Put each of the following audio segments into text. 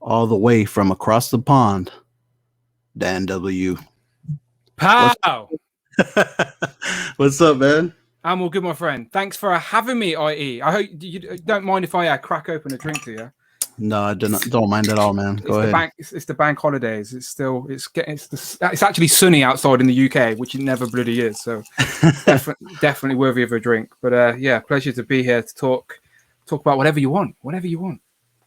all the way from across the pond, Dan W. What's Pow! What's up, man? I'm all good, my friend. Thanks for having me, IE. I hope you don't mind if I crack open a drink to you. No, I don't mind at all, man. Go ahead. It's the bank holidays. It's actually sunny outside in the UK, which it never bloody is. So definitely worthy of a drink. But yeah, pleasure to be here to talk about whatever you want.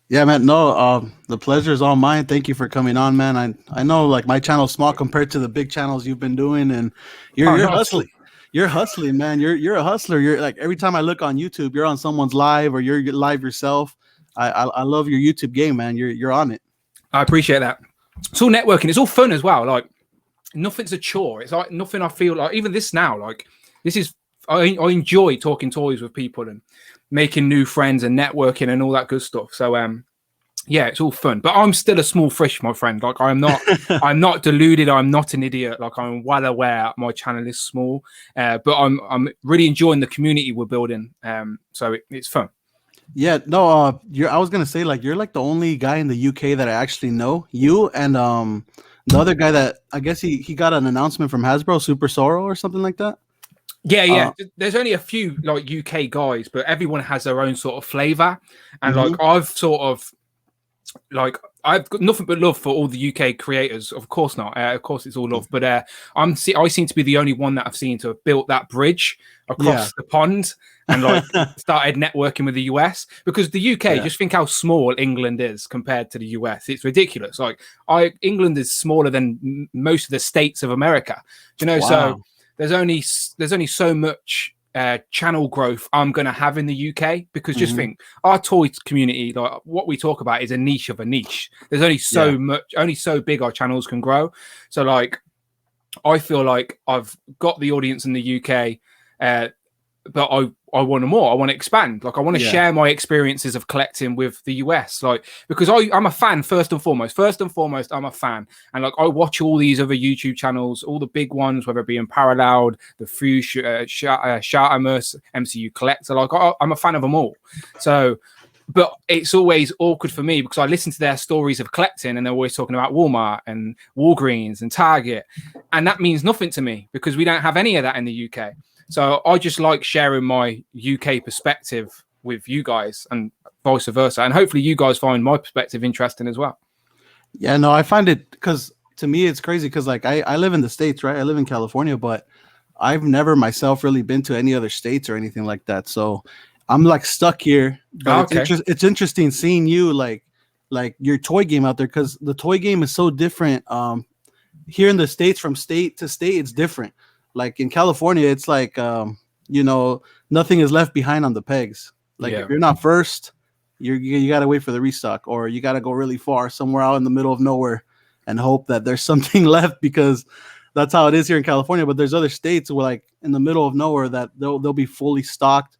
Yeah, man. No, the pleasure is all mine. Thank you for coming on, man. I know like my channel's small compared to the big channels you've been doing, and you're hustling. You're hustling, man. You're a hustler. You're like every time I look on YouTube, you're on someone's live or you're live yourself. I love your YouTube game, man. You're on it. I appreciate that. It's all networking. It's all fun as well. Like nothing's a chore. It's like nothing. I feel like even this now. Like this is. I enjoy talking toys with people and making new friends and networking and all that good stuff. So yeah, it's all fun. But I'm still a small fish, my friend. Like I'm not. I'm not deluded. I'm not an idiot. Like I'm well aware my channel is small, but I'm really enjoying the community we're building. So it's fun. Yeah, no, I was gonna say like you're like the only guy in the UK that I actually know. You and the other guy that I guess he got an announcement from Hasbro, Super Sorrow or something like that. Yeah. There's only a few like UK guys, but everyone has their own sort of flavor. And like I've got nothing but love for all the UK creators. Of course not. Of course it's all love. But I seem to be the only one that I've seen to have built that bridge across the pond and like started networking with the US, because the UK, just think how small England is compared to the US. It's ridiculous. Like England is smaller than most of the states of America. Do you know? Wow. So there's only so much channel growth I'm going to have in the UK, because just think our toy community, like what we talk about is a niche of a niche. There's only so much, only so big our channels can grow. So like, I feel like I've got the audience in the UK, but I want more. I want to expand. Like I want to share my experiences of collecting with the US, like because I'm a fan first and foremost. I'm a fan, and like I watch all these other YouTube channels, all the big ones, whether it be in Paralleled, the Flea, Shartimus, MCU Collector. Like I'm a fan of them all. So, but it's always awkward for me because I listen to their stories of collecting, and they're always talking about Walmart and Walgreens and Target, and that means nothing to me because we don't have any of that in the UK. So I just like sharing my UK perspective with you guys and vice versa. And hopefully you guys find my perspective interesting as well. Yeah, no, I find it, because to me it's crazy because like I live in the States, right? I live in California, but I've never myself really been to any other states or anything like that. So I'm like stuck here. But it's interesting seeing you like your toy game out there, because the toy game is so different. Here in the States, from state to state, it's different. Like in California, it's like, nothing is left behind on the pegs. Like if you're not first, you got to wait for the restock, or you got to go really far somewhere out in the middle of nowhere and hope that there's something left, because that's how it is here in California. But there's other states where like in the middle of nowhere that they'll be fully stocked.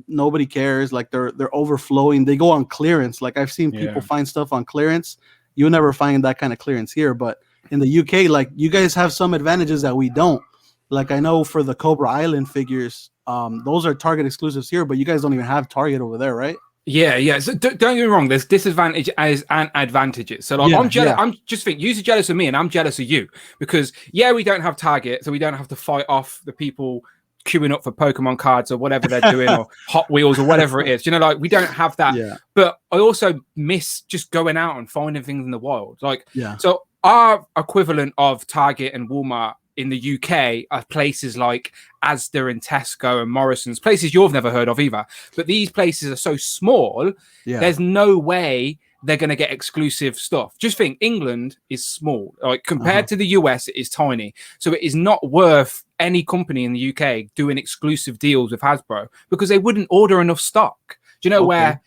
Nobody cares. Like they're overflowing. They go on clearance. Like I've seen people find stuff on clearance. You'll never find that kind of clearance here. But in the UK, like you guys have some advantages that we don't. Like I know for the Cobra Island figures, those are Target exclusives here, but you guys don't even have Target over there, right? Yeah. So don't get me wrong. There's disadvantages and advantages. So like I'm jealous. I'm just think you're jealous of me, and I'm jealous of you because we don't have Target, so we don't have to fight off the people queuing up for Pokemon cards or whatever they're doing, or Hot Wheels or whatever it is. You know, like we don't have that. Yeah. But I also miss just going out and finding things in the wild. Like so our equivalent of Target and Walmart in the UK are places like Asda and Tesco and Morrison's, places you've never heard of either. But these places are so small, there's no way they're going to get exclusive stuff. Just think, England is small. Like compared to the US, it is tiny. So it is not worth any company in the UK doing exclusive deals with Hasbro because they wouldn't order enough stock. Do you know where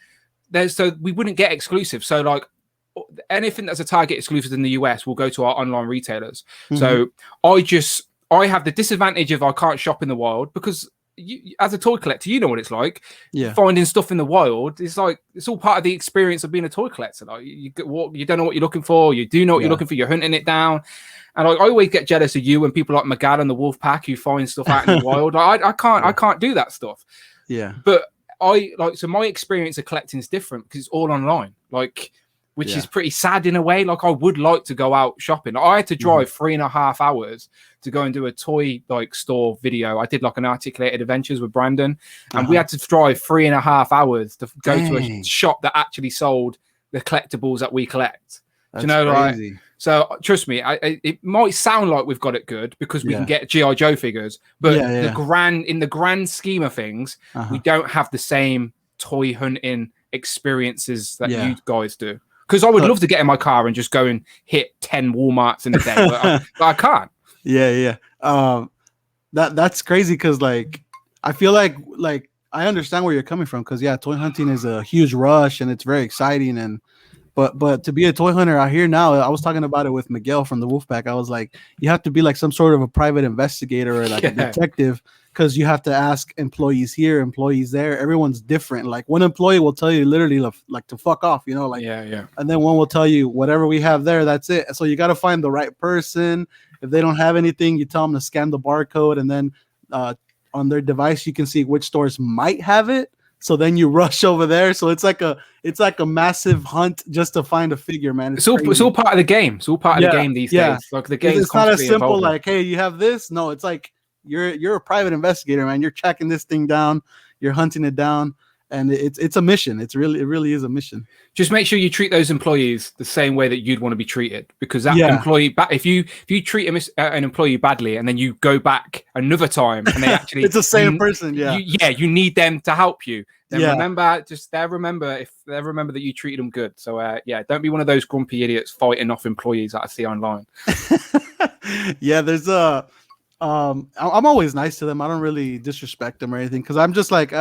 there's, so we wouldn't get exclusive. So like, anything that's a Target exclusive in the US will go to our online retailers. So I have the disadvantage of I can't shop in the wild because as a toy collector, you know what it's like. Finding stuff in the wild is like, it's all part of the experience of being a toy collector. Like you don't know what you're looking for. You do know what you're looking for. You're hunting it down. And I always get jealous of you when people like Miguel and the Wolf Pack who find stuff out in the wild. I can't do that stuff. But so my experience of collecting is different because it's all online. Like which is pretty sad in a way. Like I would like to go out shopping. I had to drive 3.5 hours to go and do a toy like store video. I did like an Articulated Adventures with Brandon, and we had to drive 3.5 hours to go to a shop that actually sold the collectibles that we collect. That's you know, crazy. like, so trust me, it might sound like we've got it good because we can get GI Joe figures, but in the grand scheme of things, we don't have the same toy hunting experiences that you guys do. Because I would love to get in my car and just go and hit 10 Walmarts in a day, but I can't. Yeah. That's crazy because like I feel like I understand where you're coming from because toy hunting is a huge rush and it's very exciting and but to be a toy hunter out here now, I was talking about it with Miguel from the Wolfpack. I was like, you have to be like some sort of a private investigator or like a detective because you have to ask employees here, employees there. Everyone's different. Like one employee will tell you literally like to fuck off, you know, like and then one will tell you whatever we have there, that's it. So you got to find the right person. If they don't have anything, you tell them to scan the barcode, and then on their device you can see which stores might have it. So then you rush over there. So it's like a massive hunt just to find a figure, man. It's all part of the game. It's all part of the game these days. Like the game. It's not as simple like, hey, you have this. No, it's like you're a private investigator, man. You're tracking this thing down. You're hunting it down, and it's a mission. It really is a mission. Just make sure you treat those employees the same way that you'd want to be treated, because that employee, if you treat an employee badly and then you go back another time and they actually it's the same person. You need them to help you. Then remember that you treated them good. So don't be one of those grumpy idiots fighting off employees that I see online. There's I'm always nice to them. I don't really disrespect them or anything because I'm just like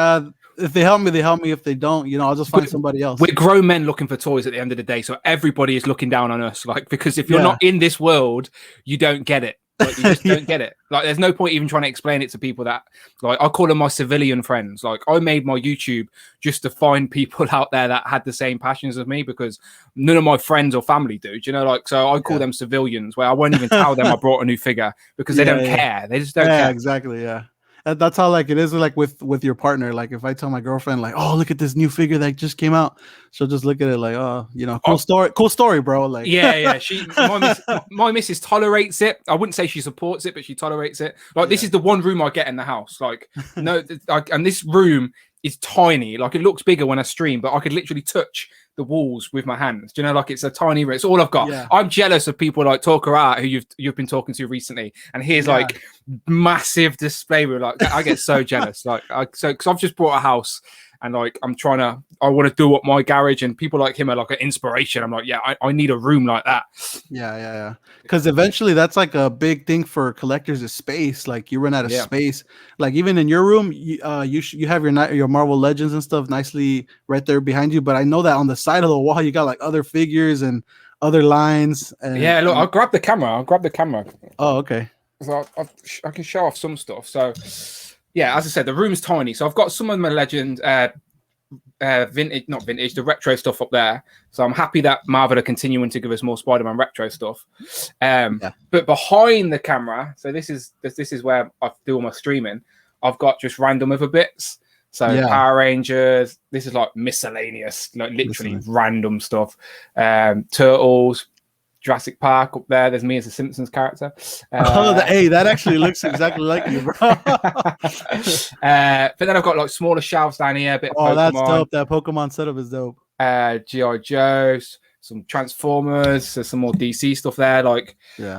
if they help me, they help me. If they don't, I'll just find somebody else. We're grown men looking for toys at the end of the day, so everybody is looking down on us. Like, because if you're not in this world, you don't get it. Like, you just don't get it. Like, there's no point even trying to explain it to people that, like, I call them my civilian friends. Like, I made my YouTube just to find people out there that had the same passions as me, because none of my friends or family do. Do you know? Like, so I call them civilians, where I won't even tell them I brought a new figure because they don't care. They just don't care. Exactly. Yeah. That's how like it is like with your partner. Like if I tell my girlfriend like, oh, look at this new figure that just came out, she'll just look at it like, oh, cool story, bro. Like my missus tolerates it. I wouldn't say she supports it, but she tolerates it. Like this is the one room I get in the house. Like and this room is tiny. Like it looks bigger when I stream, but I could literally touch the walls with my hands. Do you know, like it's a tiny room. It's all I've got. I'm jealous of people like Talker Art who you've been talking to recently, and here's like massive display room. Like I get so jealous. Like because I've just bought a house and like I want to do up my garage, and people like him are like an inspiration. I'm like, I need a room like that. Yeah. Because eventually that's like a big thing for collectors is space. Like you run out of space. Like even in your room, you have your Marvel Legends and stuff nicely right there behind you. But I know that on the side of the wall you got like other figures and other lines. And, look, I'll grab the camera. Oh, okay. So I can show off some stuff. So. Yeah, as I said, the room's tiny, so I've got some of my Legend, the retro stuff up there. So I'm happy that Marvel are continuing to give us more Spider-Man retro stuff. But behind the camera, so this is where I do all my streaming. I've got just random other bits. So Power Rangers, this is like miscellaneous, like literally random stuff. Turtles. Jurassic Park up there. There's me as a Simpsons character. That actually looks exactly like you, bro. But then I've got like smaller shelves down here. A bit of Pokemon. That's dope. That Pokemon setup is dope. GI Joes, some Transformers, there's some more DC stuff there.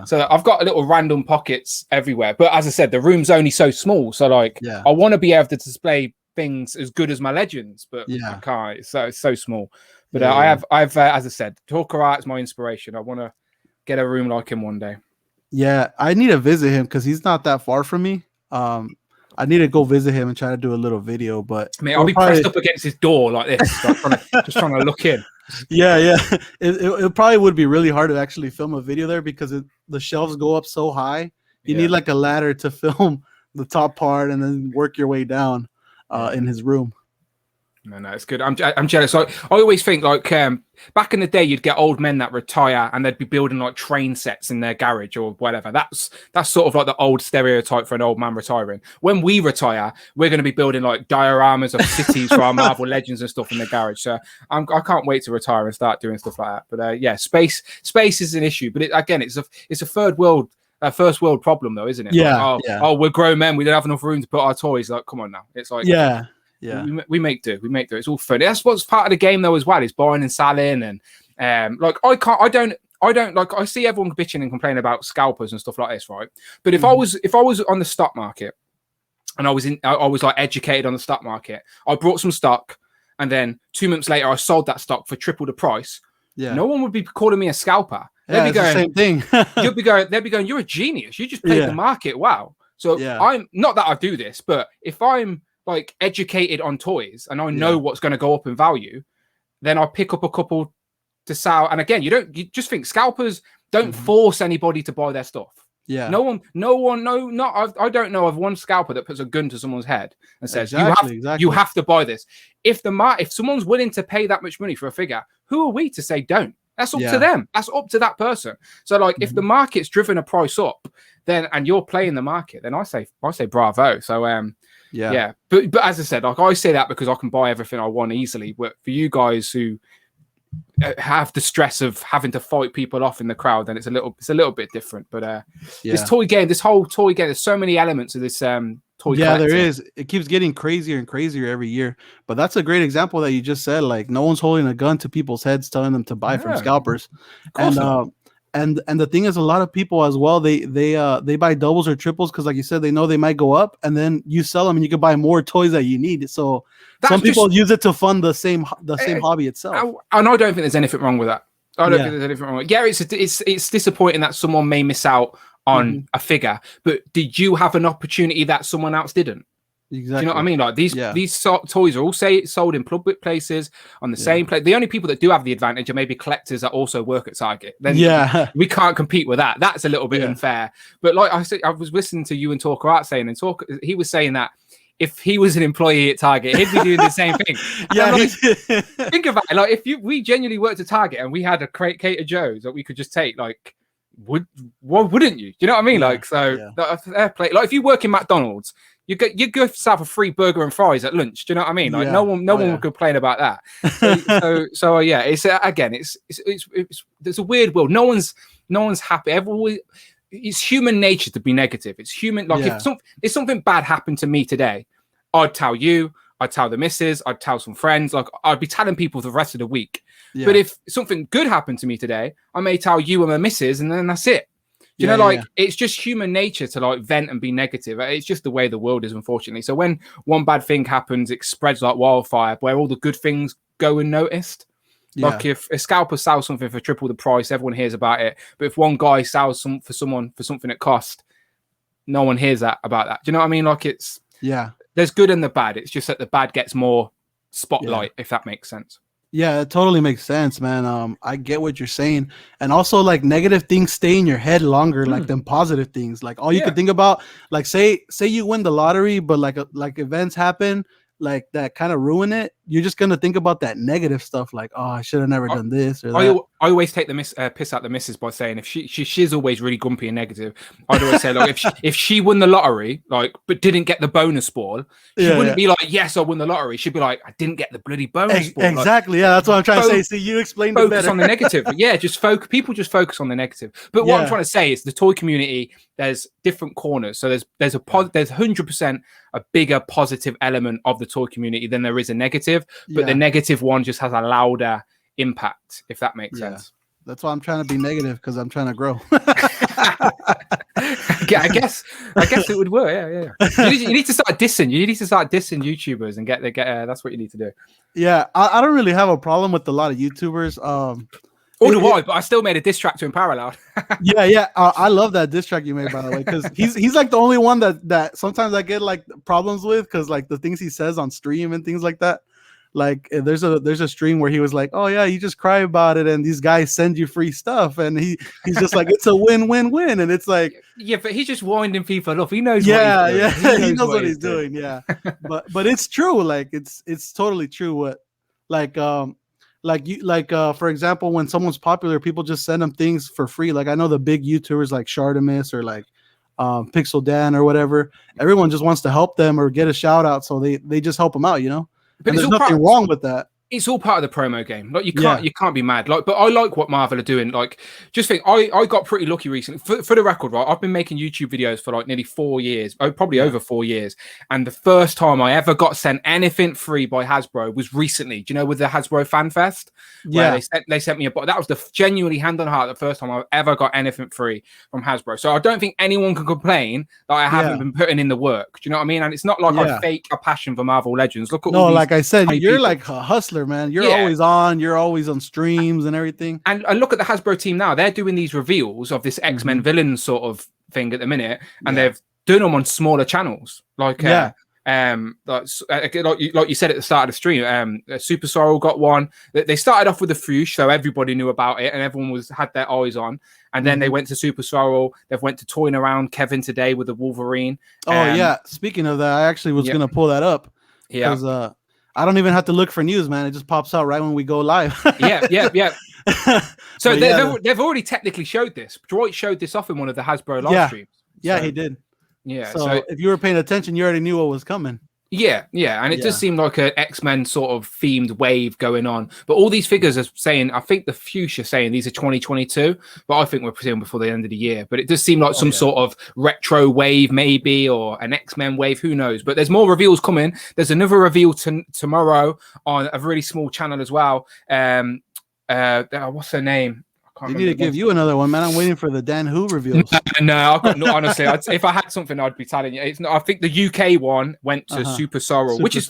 So I've got little random pockets everywhere. But as I said, the room's only so small. So I want to be able to display things as good as my Legends, but I can't. It's so small. But I've as I said, Talker Art is my inspiration. I want to get a room like him one day. Yeah, I need to visit him because he's not that far from me. I need to go visit him and try to do a little video. But I'll be pressed up against his door like this, just trying to look in. Yeah. It probably would be really hard to actually film a video there because the shelves go up so high. You need like a ladder to film the top part and then work your way down in his room. No, it's good. I'm jealous. I always think like back in the day, you'd get old men that retire and they'd be building like train sets in their garage or whatever. That's sort of like the old stereotype for an old man retiring. When we retire, we're going to be building like dioramas of cities for our Marvel Legends and stuff in the garage. So I can't wait to retire and start doing stuff like that. But yeah, space is an issue. But it's a third world. First world problem though, isn't it? Yeah, like, oh, we're grown men. We don't have enough room to put our toys. Like, come on now. It's like yeah. We make do. It's all fun. That's what's part of the game though as well. Is buying and selling and like I don't like I see everyone bitching and complaining about scalpers and stuff like this, right? But if I was on the stock market and I was like educated on the stock market, I brought some stock and then 2 months later I sold that stock for triple the price. Yeah. No one would be calling me a scalper. Yeah, it's the same thing. They'd be going, you're a genius. You just played the market. Wow. So I'm not that I do this, but if I'm like educated on toys and I know what's going to go up in value, then I'll pick up a couple to sell. And again, you just think scalpers don't force anybody to buy their stuff. Yeah. I don't know of one scalper that puts a gun to someone's head and says, you have to buy this. If someone's willing to pay that much money for a figure, who are we to say don't? That's up to them. That's up to that person. So like if the market's driven a price up, then and you're playing the market, then I say bravo. So yeah. But as I said, like I say that because I can buy everything I want easily. But for you guys who have the stress of having to fight people off in the crowd, then it's a little bit different. But this whole toy game, there's so many elements of this toy collecting. There is. It keeps getting crazier and crazier every year. But that's a great example that you just said. Like no one's holding a gun to people's heads telling them to buy from scalpers. And the thing is, a lot of people as well, they buy doubles or triples because, like you said, they know they might go up, and then you sell them and you can buy more toys that you need. So some people use it to fund the same hobby itself. And I don't think there's anything wrong with that. I don't think there's anything wrong with it. It's disappointing that someone may miss out on a figure, but did you have an opportunity that someone else didn't? Exactly. Do you know what I mean? Like these toys are all sold in public places on the same place. The only people that do have the advantage are maybe collectors that also work at Target. Then we can't compete with that. That's a little bit unfair. But like I said, I was listening to you and Talker Art saying, he was saying that if he was an employee at Target, he'd be doing the same thing. Think about it. Like if we genuinely worked at Target and we had a crate of Joes that we could just take, like wouldn't you? Do you know what I mean? Like fair play. Like if you work in McDonald's, you go yourself a free burger and fries at lunch. Do you know what I mean? Like no one would complain about that. So it's again, it's there's a weird world. No one's happy. It's human nature to be negative. It's human. Like if something bad happened to me today, I'd tell you. I'd tell the missus. I'd tell some friends. Like I'd be telling people the rest of the week. Yeah. But if something good happened to me today, I may tell you and my missus, and then that's it. You know, it's just human nature to like vent and be negative. It's just the way the world is, unfortunately. So when one bad thing happens, it spreads like wildfire, where all the good things go unnoticed. Yeah. Like if a scalper sells something for triple the price, everyone hears about it. But if one guy sells something for something at cost, no one hears about that. Do you know what I mean? Like there's good and the bad. It's just that the bad gets more spotlight, if that makes sense. Yeah, it totally makes sense, man. I get what you're saying. And also like negative things stay in your head longer, like than positive things. Like all you could think about, like say you win the lottery, but like events happen like that kind of ruin it. You're just gonna think about that negative stuff, like, oh, I should have never done this or that. I always take the piss out the missus by saying if she's always really grumpy and negative. I'd always say like if she won the lottery, like but didn't get the bonus ball, she wouldn't be like, yes, I won the lottery. She'd be like, I didn't get the bloody bonus ball. Exactly. Like, that's what I'm trying to say. So you explained it better. Focus on the negative. People just focus on the negative. But what I'm trying to say is the toy community, there's different corners. So there's 100% a bigger positive element of the toy community than there is a negative. But the negative one just has a louder impact, if that makes sense. That's why I'm trying to be negative, because I'm trying to grow. I guess it would work. Yeah. You need to start dissing. You need to start dissing YouTubers and get that's what you need to do. Yeah, I don't really have a problem with a lot of YouTubers. But I still made a diss track to him parallel. I love that diss track you made, by the way, because he's like the only one that sometimes I get like problems with, because like the things he says on stream and things like that. like there's a stream where he was like, oh yeah, you just cry about it and these guys send you free stuff, and he's just like, it's a win-win-win, and it's like, yeah, but he's just winding people up. He knows what he's yeah, doing. yeah, He he knows knows what what he's doing. Yeah, but it's true. Like it's totally true. What like for example, when someone's popular, people just send them things for free. Like I know the big YouTubers like Shardamus or like Pixel Dan or whatever. Everyone just wants to help them or get a shout out, so they just help them out, you know. But And it's there's all nothing wrong with that. It's all part of the promo game. Like you Yeah. can't be mad. Like, but I like what Marvel are doing. Like, just think, I got pretty lucky recently. For the record, right, I've been making YouTube videos for like nearly 4 years. Oh, probably over 4 years. And the first time I ever got sent anything free by Hasbro was recently. Do you know, with the Hasbro Fan Fest? Where they sent me a box. That was the genuinely hand on heart the first time I've ever got anything free from Hasbro. So I don't think anyone can complain that I haven't been putting in the work. Do you know what I mean? And it's not like I fake a passion for Marvel Legends. Look at all these, like I said, you're people. like a hustler, man. You're always on. You're always on streams and everything. And look at the Hasbro team now. They're doing these reveals of this X-Men villain sort of thing at the minute, and they've done them on smaller channels. Like like you said at the start of the stream, Super Sorrow got one. They started off with a Fuchs, so everybody knew about it, and everyone had their eyes on. And then they went to Super Sorrow. They've went to toying around Kevin today with the Wolverine. Oh yeah. Speaking of that, I actually was gonna pull that up. Yeah. Because I don't even have to look for news, man. It just pops out right when we go live. yeah. So they've already technically showed this. Dwight showed this off in one of the Hasbro live streams. Yeah, he did. Yeah. So if you were paying attention, you already knew what was coming. Yeah, and it does seem like an X-Men sort of themed wave going on. But all these figures are saying, I think the Fuchsia saying these are 2022, but I think we're seeing before the end of the year. But it does seem like some sort of retro wave, maybe, or an X-Men wave. Who knows? But there's more reveals coming. There's another reveal tomorrow on a really small channel as well. What's her name? They need to give you another one, man. I'm waiting for the Dan Who reveals. No, I've got no. Honestly, if I had something, I'd be telling you. It's not. I think the UK one went to Super Sorrow, which is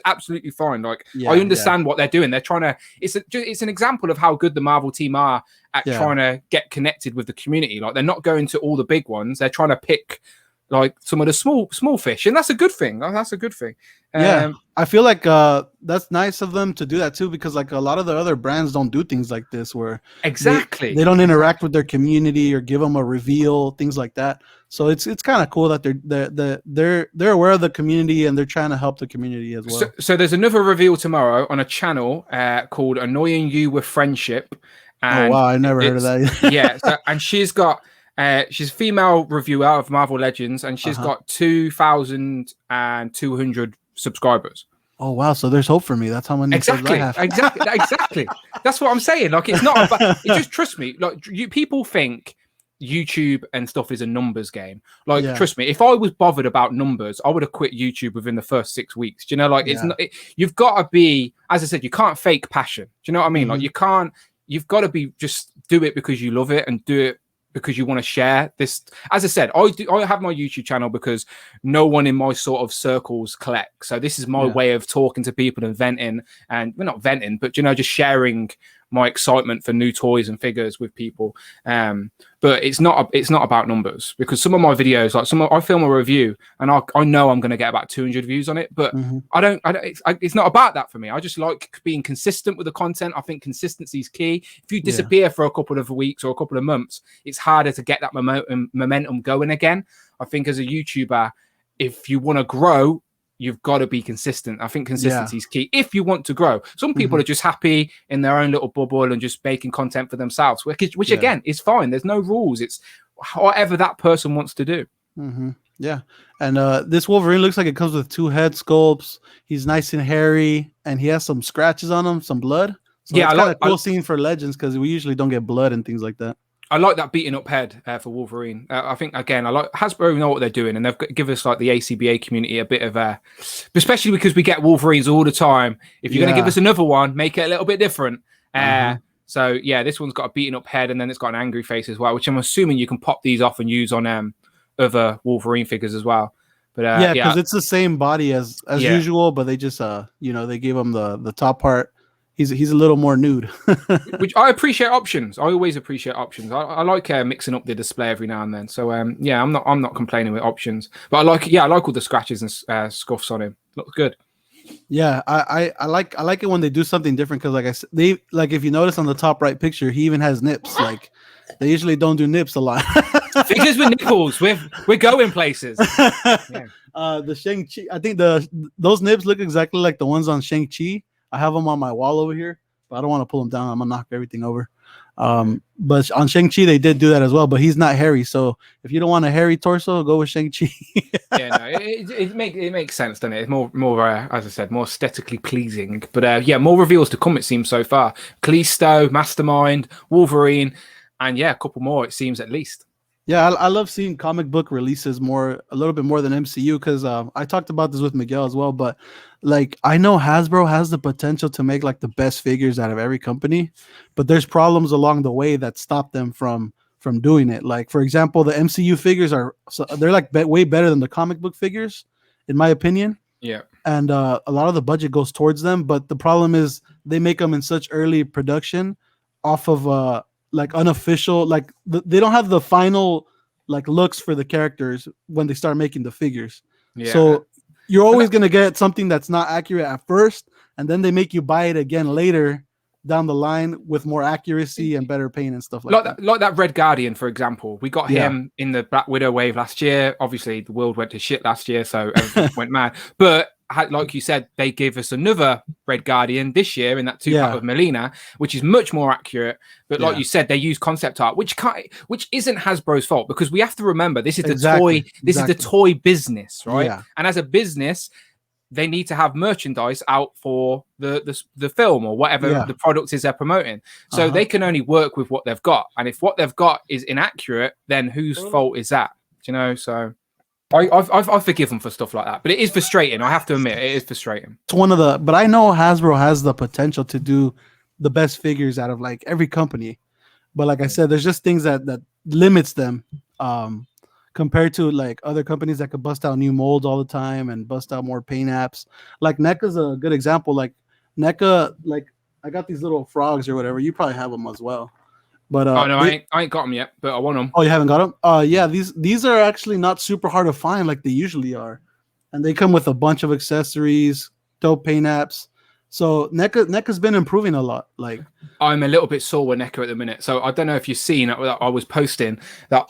absolutely fine. Like I understand what they're doing. They're trying to. It's an example of how good the Marvel team are at trying to get connected with the community. Like they're not going to all the big ones. They're trying to pick like some of the small fish, and that's a good thing. That's a good thing. I feel like that's nice of them to do that too, because like a lot of the other brands don't do things like this, where they don't interact with their community or give them a reveal, things like that. So it's kind of cool that they're aware of the community and they're trying to help the community as well. So there's another reveal tomorrow on a channel called Annoying You with Friendship. And wow, I never heard of that. And she's got. She's a female reviewer of Marvel Legends, and she's got 2,200 subscribers. Oh wow! So there's hope for me. That's how many. Exactly. That's what I'm saying. Like it's not. It just trust me. Like people think YouTube and stuff is a numbers game. Like trust me, if I was bothered about numbers, I would have quit YouTube within the first 6 weeks. Do you know? Like it's not. You've got to be, as I said, you can't fake passion. Do you know what I mean? Like you can't. You've got to be just do it because you love it and do it because you want to share this. As I said, I have my YouTube channel because no one in my sort of circles collect. So this is my way of talking to people and venting, and we're not venting, but just sharing my excitement for new toys and figures with people. But it's not about numbers, because some of my videos, like I film a review and I know I'm going to get about 200 views on it, but it's not about that for me. I just like being consistent with the content. I think consistency is key. If you disappear for a couple of weeks or a couple of months, it's harder to get that momentum going again. I think as a YouTuber, if you want to grow, you've got to be consistent. I think consistency is key if you want to grow. Some people are just happy in their own little bubble and just making content for themselves, which again is fine. There's no rules. It's whatever that person wants to do. Yeah. And this Wolverine looks like it comes with 2 head sculpts. He's nice and hairy, and he has some scratches on him, some blood. So it's kind of cool scene for Legends, because we usually don't get blood and things like that. I like that beaten up head for Wolverine. I think, again, I like Hasbro know what they're doing, and they've give us like the ACBA community a bit of especially because we get Wolverines all the time. If you're going to give us another one, make it a little bit different. So yeah, this one's got a beaten up head, and then it's got an angry face as well, which I'm assuming you can pop these off and use on other Wolverine figures as well. But because it's the same body as usual, but they just they gave him the top part. He's a little more nude. Which I appreciate options. I always appreciate options. I like mixing up the display every now and then. So I'm not complaining with options. But I like all the scratches and scuffs on him. Looks good. Yeah, I like it when they do something different because like I said, they like if you notice on the top right picture, he even has nips. Like they usually don't do nips a lot. Figures with nipples. We're going places. Yeah. The Shang-Chi, I think those nips look exactly like the ones on Shang-Chi. I have them on my wall over here, but I don't want to pull them down. I'm gonna knock everything over. But on Shang-Chi they did do that as well, but he's not hairy. So if you don't want a hairy torso, go with Shang-Chi. Yeah, no, it makes sense, doesn't it? It's more as I said, more aesthetically pleasing. But yeah, more reveals to come. It seems so far. Callisto, Mastermind, Wolverine, and yeah, a couple more. It seems at least. Yeah, I love seeing comic book releases a little bit more than MCU because I talked about this with Miguel as well. But like, I know Hasbro has the potential to make like the best figures out of every company, but there's problems along the way that stop them from doing it. Like, for example, the MCU figures they're like way better than the comic book figures, in my opinion. Yeah, and a lot of the budget goes towards them. But the problem is they make them in such early production, off of like unofficial, like they don't have the final like looks for the characters when they start making the figures. yeah. So you're always gonna get something that's not accurate at first, and then they make you buy it again later down the line with more accuracy and better paint and stuff like that. Like that Red Guardian, for example. We got him in the Black Widow wave last year. Obviously, the world went to shit last year, so everything went mad. But like you said, they gave us another Red Guardian this year in that 2-pack with Melina, which is much more accurate. But like you said, they use concept art, which isn't Hasbro's fault, because we have to remember this is the toy. This is the toy business, right? Yeah. And as a business, they need to have merchandise out for the film or whatever the product is they're promoting. So they can only work with what they've got. And if what they've got is inaccurate, then whose fault is that? Do you know? So I forgive them for stuff like that. But it is frustrating. I have to admit, it is frustrating. It's but I know Hasbro has the potential to do the best figures out of like every company. But like I said, there's just things that limits them. Compared to like other companies that could bust out new molds all the time and bust out more paint apps. Like NECA's a good example. Like NECA, like I got these little frogs or whatever. You probably have them as well. But oh no, I ain't got them yet, but I want them. Oh, you haven't got them? Yeah, these are actually not super hard to find like they usually are. And they come with a bunch of accessories, dope paint apps. So NECA's been improving a lot. Like I'm a little bit sore with NECA at the minute. So I don't know if you've seen that I was posting that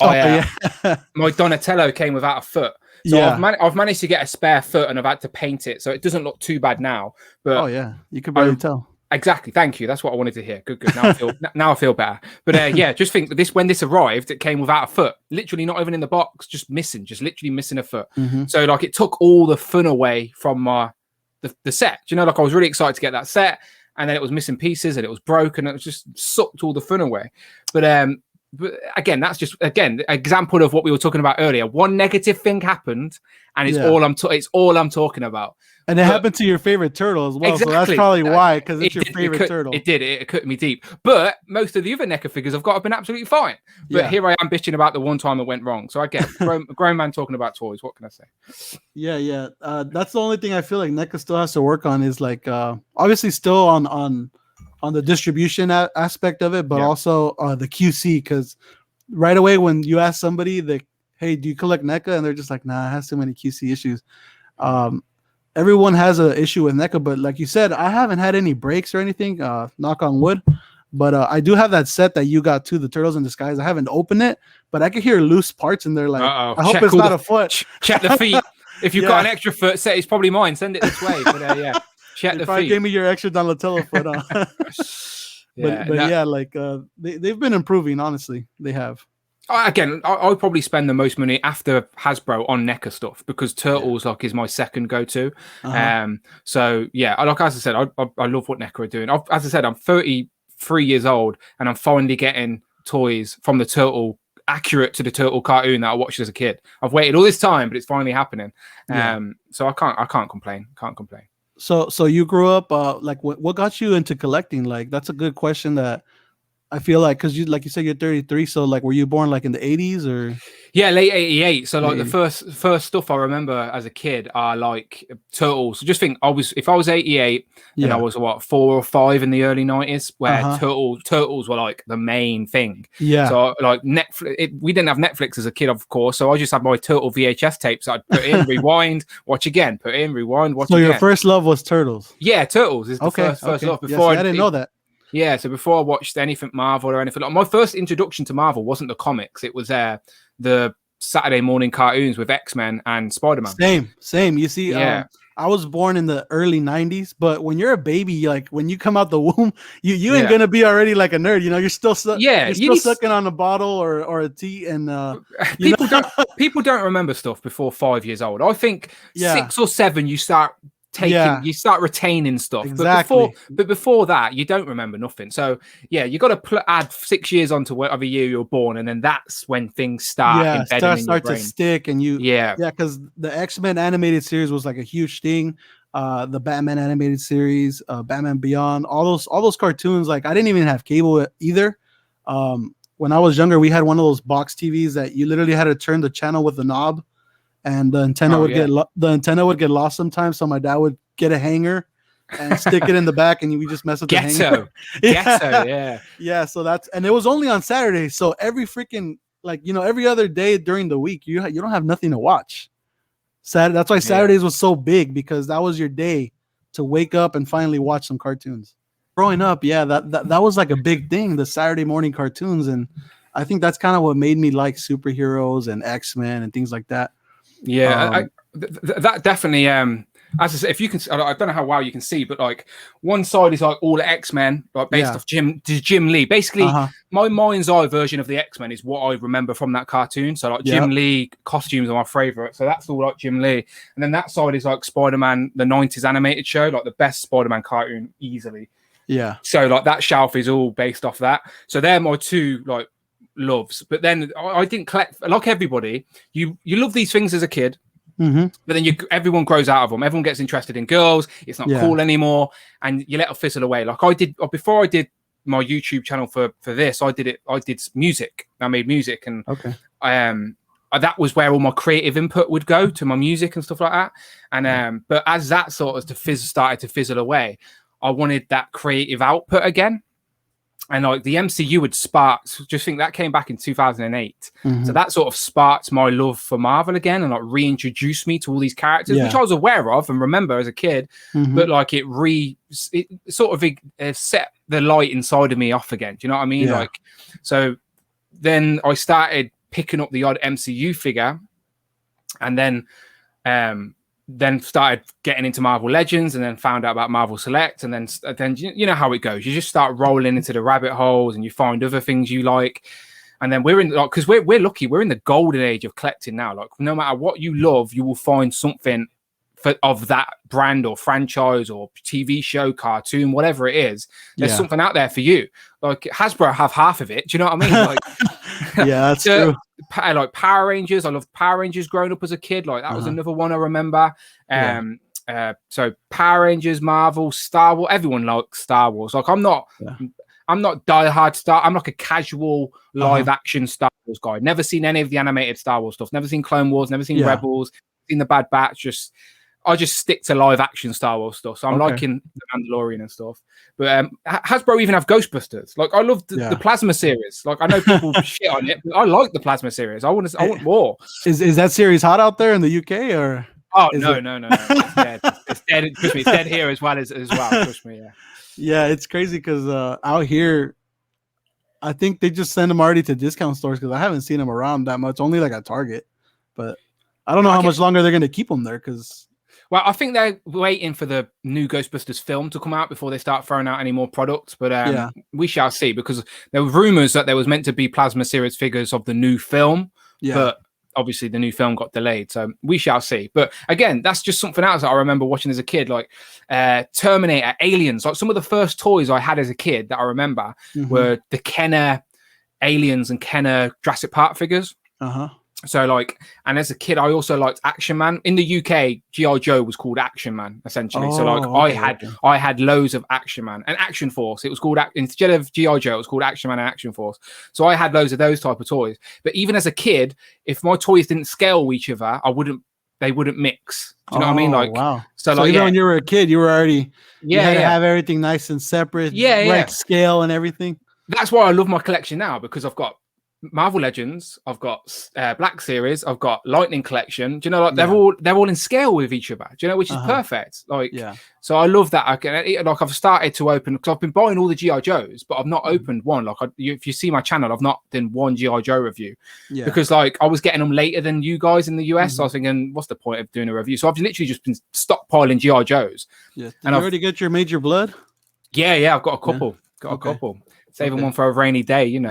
my Donatello came without a foot. So I've managed to get a spare foot and I've had to paint it. So it doesn't look too bad now. But you could barely tell. Exactly. Thank you. That's what I wanted to hear. Good. Now I feel better. But yeah, just think that when this arrived, it came without a foot. Literally not even in the box, just literally missing a foot. Mm-hmm. So like it took all the fun away from the set. You know, like I was really excited to get that set, and then it was missing pieces and it was broken, and it was just sucked all the fun away. But again, that's just an example of what we were talking about earlier. One negative thing happened, and it's all I'm talking about. And it happened to your favorite turtle as well. Exactly. So that's probably why, because it's your favorite turtle. It did. It cut me deep. But most of the other NECA figures I've got have been absolutely fine. But here I am bitching about the one time it went wrong. So I get grown man talking about toys. What can I say? Yeah. That's the only thing I feel like NECA still has to work on is like obviously still on the distribution aspect of it, but also the QC. Because right away when you ask somebody hey, do you collect NECA? And they're just like, nah, it has too many QC issues. Everyone has an issue with NECA, but like you said, I haven't had any breaks or anything, knock on wood. But I do have that set that you got too, the Turtles in Disguise. I haven't opened it, but I could hear loose parts in there. Like, I hope it's not a foot. Check the feet. If you've got an extra foot set, it's probably mine. Send it this way. But check the feet. Gave me your extra Donatello foot. They've been improving, honestly. They have. Again, I'll probably spend the most money after Hasbro on NECA stuff because Turtles is my second go-to. So yeah, like as I said, I love what NECA are doing. As I said, I'm 33 years old and I'm finally getting toys from the Turtle accurate to the Turtle cartoon that I watched as a kid. I've waited all this time, but it's finally happening. So I can't complain. So you grew up like what got you into collecting? Like that's a good question that I feel like, because like you said, you're 33. So like, were you born like in the 80s or? Yeah, late 88. So like the 80. first stuff I remember as a kid are like Turtles. So just think if I was 88, then I was what 4 or 5 in the early 90s, where turtles were like the main thing. Yeah. So like Netflix, we didn't have Netflix as a kid, of course. So I just had my Turtle VHS tapes. I'd put in, rewind, watch again, put in, rewind, watch again. So your first love was Turtles. Yeah, Turtles is the first love. Before I didn't know that. Yeah, so before I watched anything Marvel or anything, like my first introduction to Marvel wasn't the comics. It was the Saturday morning cartoons with X-Men and Spider-Man. Same. You see, I was born in the early 90s, but when you're a baby, like when you come out the womb, you ain't gonna be already like a nerd. You know, you're still sucking on a bottle or a tea, and people don't remember stuff before 5 years old. I think 6 or 7 you start you start retaining stuff. Exactly. But before that, you don't remember nothing. So yeah, you got to add 6 years onto whatever year you're born, and then that's when things start embedding in your brain. To stick, and because the X-Men animated series was like a huge thing. The Batman animated series, Batman Beyond, all those cartoons. Like I didn't even have cable either. When I was younger, we had one of those box TVs that you literally had to turn the channel with the knob. And the antenna would get lost sometimes, so my dad would get a hanger and stick it in the back, and we just mess with the hanger. Yeah. So and it was only on Saturdays, so every freaking every other day during the week, you don't have nothing to watch. That's why Saturdays was so big, because that was your day to wake up and finally watch some cartoons. Growing up, that was like a big thing, the Saturday morning cartoons, and I think that's kind of what made me like superheroes and X-Men and things like that. Yeah, that definitely. As I said, if you can, I don't know how well you can see, but like one side is like all X-Men, like based off Jim Lee. Basically, my mind's eye version of the X-Men is what I remember from that cartoon. So like Jim Lee costumes are my favorite. So that's all like Jim Lee. And then that side is like Spider-Man, the 90s animated show, like the best Spider-Man cartoon easily. Yeah. So like that shelf is all based off that. So they're my two like loves. But then I didn't collect, like everybody, you love these things as a kid, but then everyone grows out of them. Everyone gets interested in girls. It's not cool anymore, and you let it fizzle away. Like I did before I did my YouTube channel for this. I did music. I made music, and that was where all my creative input would go, to my music and stuff like that. And but as that sort of started to fizzle away, I wanted that creative output again. And like the MCU had sparked, just think that came back in 2008. So that sort of sparked my love for Marvel again, and like reintroduced me to all these characters, which I was aware of and remember as a kid. But like it sort of set the light inside of me off again. Do you know what I mean? Like, so then I started picking up the odd MCU figure, and then started getting into Marvel Legends, and then found out about Marvel Select, and then you know how it goes. You just start rolling into the rabbit holes, and you find other things you like. And then we're in, like, because we're lucky, we're in the golden age of collecting now. Like no matter what you love, you will find something of that brand or franchise or TV show, cartoon, whatever it is. There's something out there for you. Like Hasbro have half of it. Do you know what I mean? Like, that's true. Like Power Rangers, I loved Power Rangers growing up as a kid. Like that was another one I remember. So Power Rangers, Marvel, Star Wars. Everyone likes Star Wars. Like I'm not diehard Star. I'm like a casual live action Star Wars guy. Never seen any of the animated Star Wars stuff. Never seen Clone Wars. Never seen Rebels. Seen the Bad Batch. I just stick to live action Star Wars stuff. So I'm liking the Mandalorian and stuff. But Hasbro even have Ghostbusters. Like I love the Plasma series. Like I know people shit on it, but I like the Plasma series. I want more. Is that series hot out there in the UK or? Oh no. It's dead. It's dead. Trust me, it's dead here as well. Trust me, Yeah, it's crazy because out here, I think they just send them already to discount stores, because I haven't seen them around that much. Only like at Target, but I don't know how much longer they're gonna keep them there, because. Well, I think they're waiting for the new Ghostbusters film to come out before they start throwing out any more products. But we shall see, because there were rumors that there was meant to be Plasma series figures of the new film, but obviously the new film got delayed. So we shall see. But again, that's just something else that I remember watching as a kid, like Terminator, Aliens. Like some of the first toys I had as a kid that I remember were the Kenner Aliens and Kenner Jurassic Park figures. So like, and as a kid, I also liked Action Man. In the UK, GI Joe was called Action Man essentially. So like, I had loads of Action Man and Action Force. It was called instead of GI Joe, it was called Action Man and Action Force. So I had loads of those type of toys. But even as a kid, if my toys didn't scale with each other, they wouldn't mix. Do you know what I mean? Like, wow. So like, even when you were a kid, you were already you had to have everything nice and separate, right scale and everything. That's why I love my collection now, because I've got Marvel Legends, I've got Black Series, I've got Lightning Collection. Do you know, like they're all in scale with each other. Do you know, which is perfect. Like, so I love that. I've started to open, because I've been buying all the GI Joes, but I've not opened one. Like, if you see my channel, I've not done one GI Joe review because like I was getting them later than you guys in the US. So I was thinking, what's the point of doing a review? So I've literally just been stockpiling GI Joes. Yeah, did you already get your Major Blood? Yeah, I've got a couple. A couple. Saving one for a rainy day, you know,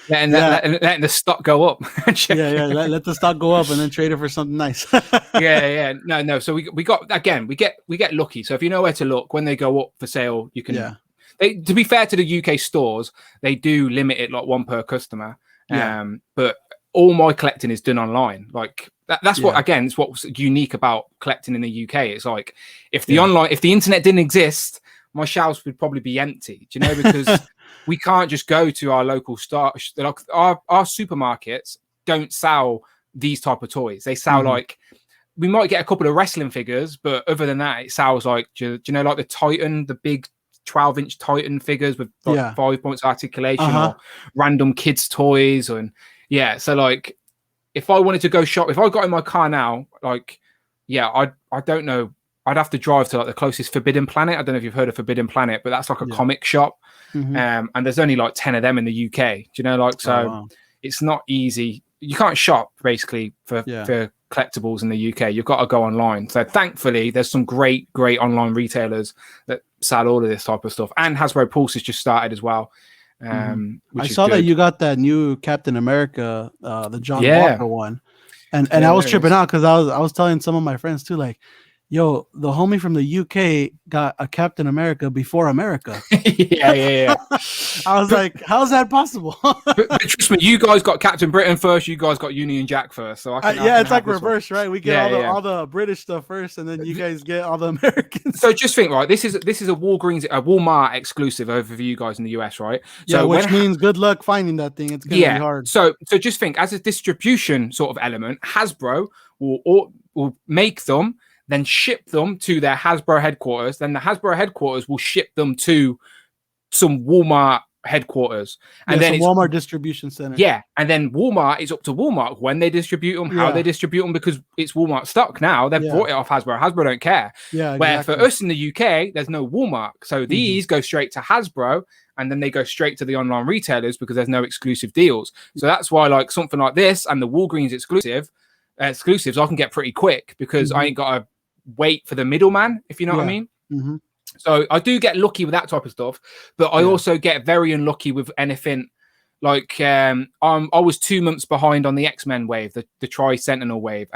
letting the stock go up. Let the stock go up and then trade it for something nice. No. So we get lucky. So if you know where to look when they go up for sale, you can. To be fair to the UK stores, they do limit it like one per customer. But all my collecting is done online. Like that's what again, it's what's unique about collecting in the UK. It's like if the internet didn't exist, my shelves would probably be empty, do you know, because we can't just go to our local store. Like our supermarkets don't sell these type of toys. They sell like, we might get a couple of wrestling figures, but other than that, it sells like, do you know, like the Titan, the big 12-inch Titan figures with like 5 points articulation, or random kids toys. And so like, if I wanted to go shop, if I got in my car now, like, I don't know, I'd have to drive to like the closest Forbidden Planet. I don't know if you've heard of Forbidden Planet, but that's like a comic shop. And there's only like 10 of them in the UK. Do you know, like, so it's not easy. You can't shop basically for collectibles in the UK. You've got to go online. So thankfully, there's some great online retailers that sell all of this type of stuff. And Hasbro Pulse has just started as well. I saw that you got that new Captain America, the John Walker one. And I was tripping out because I was telling some of my friends too, like, yo, the homie from the UK got a Captain America before America. I was like, how's that possible? but trust me, you guys got Captain Britain first. You guys got Union Jack first. So it's like reverse, right? We get all the British stuff first, and then you guys get all the Americans. So just think, right? This is a Walmart exclusive over for you guys in the US, right? So which means good luck finding that thing. It's gonna be hard. So just think, as a distribution sort of element, Hasbro will make them, then ship them to their Hasbro headquarters. Then the Hasbro headquarters will ship them to some Walmart headquarters. And then Walmart distribution center. Yeah. And then Walmart, is up to Walmart when they distribute them, how they distribute them, because it's Walmart stock now. They've bought it off Hasbro. Hasbro don't care. Yeah. Where for us in the UK, there's no Walmart. So these go straight to Hasbro, and then they go straight to the online retailers because there's no exclusive deals. So that's why like something like this and the Walgreens exclusives I can get pretty quick because I ain't got to wait for the middleman, if you know what I mean. So I do get lucky with that type of stuff, but I also get very unlucky with anything like I was 2 months behind on the X-Men wave, the Tri-Sentinel wave.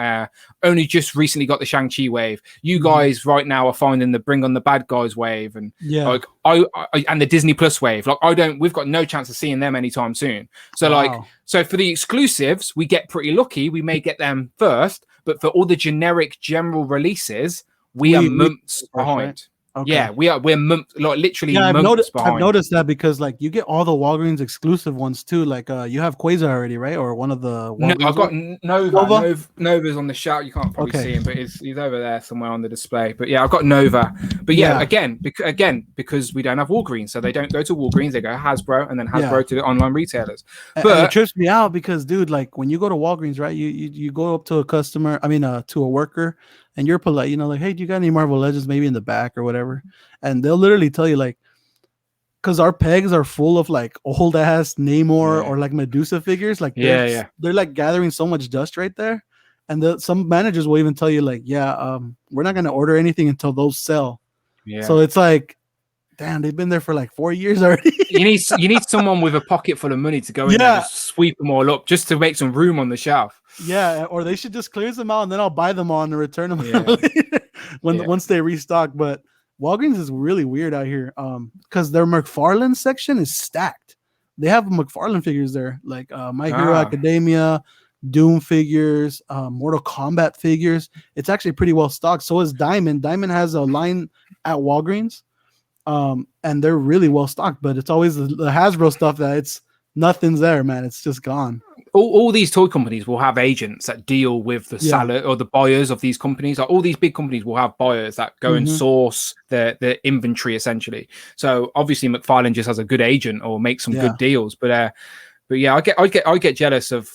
Only just recently got the Shang-Chi wave. You guys right now are finding the Bring on the Bad Guys wave, and like I and the Disney Plus wave. Like we've got no chance of seeing them anytime soon. So so for the exclusives, we get pretty lucky. We may get them first, but for all the generic general releases, we are months behind. Right? Okay. Yeah, we're months, like literally months behind. I've noticed that because like you get all the Walgreens exclusive ones too. Like you have Quasar already, right? Or one of the Walgreens I've got Nova. Nova's on the shout. You can't probably see him, but he's over there somewhere on the display. But yeah, I've got Nova. But again, because we don't have Walgreens, so they don't go to Walgreens. They go Hasbro, and then Hasbro to the online retailers. But and it trips me out because, dude, like when you go to Walgreens, right? You go up to a customer. I mean, to a worker. And you're polite, you know, like, hey, do you got any Marvel Legends maybe in the back or whatever? And they'll literally tell you, like, because our pegs are full of like old ass Namor or like Medusa figures. Like, they're like gathering so much dust right there. And some managers will even tell you, like, we're not going to order anything until those sell. Yeah. So it's like, damn, they've been there for like 4 years already. you need someone with a pocket full of money to go in there and just sweep them all up just to make some room on the shelf. Yeah, or they should just clear them out and then I'll buy them all and return them once they restock. But Walgreens is really weird out here because their McFarlane section is stacked. They have McFarlane figures there, like My Hero Academia, Doom figures, Mortal Kombat figures. It's actually pretty well stocked. So is Diamond. Diamond has a line at Walgreens, and they're really well stocked. But it's always the Hasbro stuff that it's nothing's there, man. It's just gone. All these toy companies will have agents that deal with the seller or the buyers of these companies. Like all these big companies will have buyers that go and source the inventory essentially. So obviously McFarlane just has a good agent or makes some good deals. But yeah, I get jealous of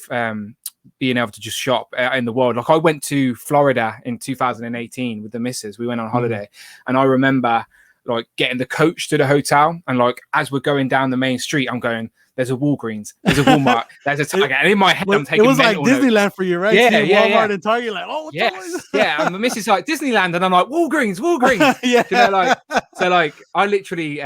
being able to just shop in the world. Like I went to Florida in 2018 with the missus. We went on holiday, and I remember like getting the coach to the hotel, and like as we're going down the main street, I'm going, there's a Walgreens, there's a Walmart, there's a Target. And in my head, I'm taking it was like Disneyland notes. For you, right? Yeah, Walmart and Target, like, oh, what's yeah. And the missus like Disneyland, and I'm like Walgreens. Yeah. You know, like so, like I literally,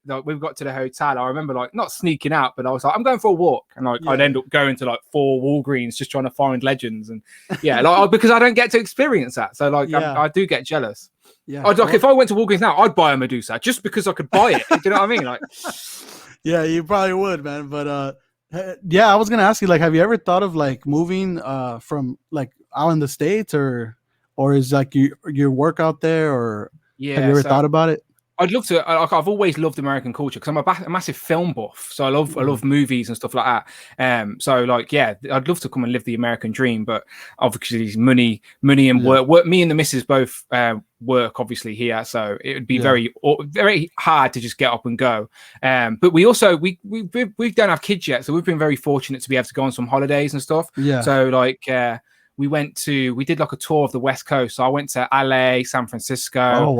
like we got to the hotel. I remember like not sneaking out, but I was like, I'm going for a walk, and like I'd end up going to like 4 Walgreens just trying to find legends, and like because I don't get to experience that. So like I do get jealous. Yeah, like if I went to Walgreens now, I'd buy a Medusa just because I could buy it. Do you know what I mean? Like. Yeah, you probably would, man. But yeah, I was gonna ask you, like, have you ever thought of like moving from like out in the States, or is like your work out there, or have you ever thought about it? I'd love to. I've always loved American culture because I'm a massive film buff, so I love movies and stuff like that. So like, yeah, I'd love to come and live the American dream, but obviously money and work. Me and the missus both work obviously here, so it would be very hard to just get up and go. But we also we don't have kids yet, so we've been very fortunate to be able to go on some holidays and stuff. Yeah. So like. We did like a tour of the West Coast. So I went to LA, San Francisco,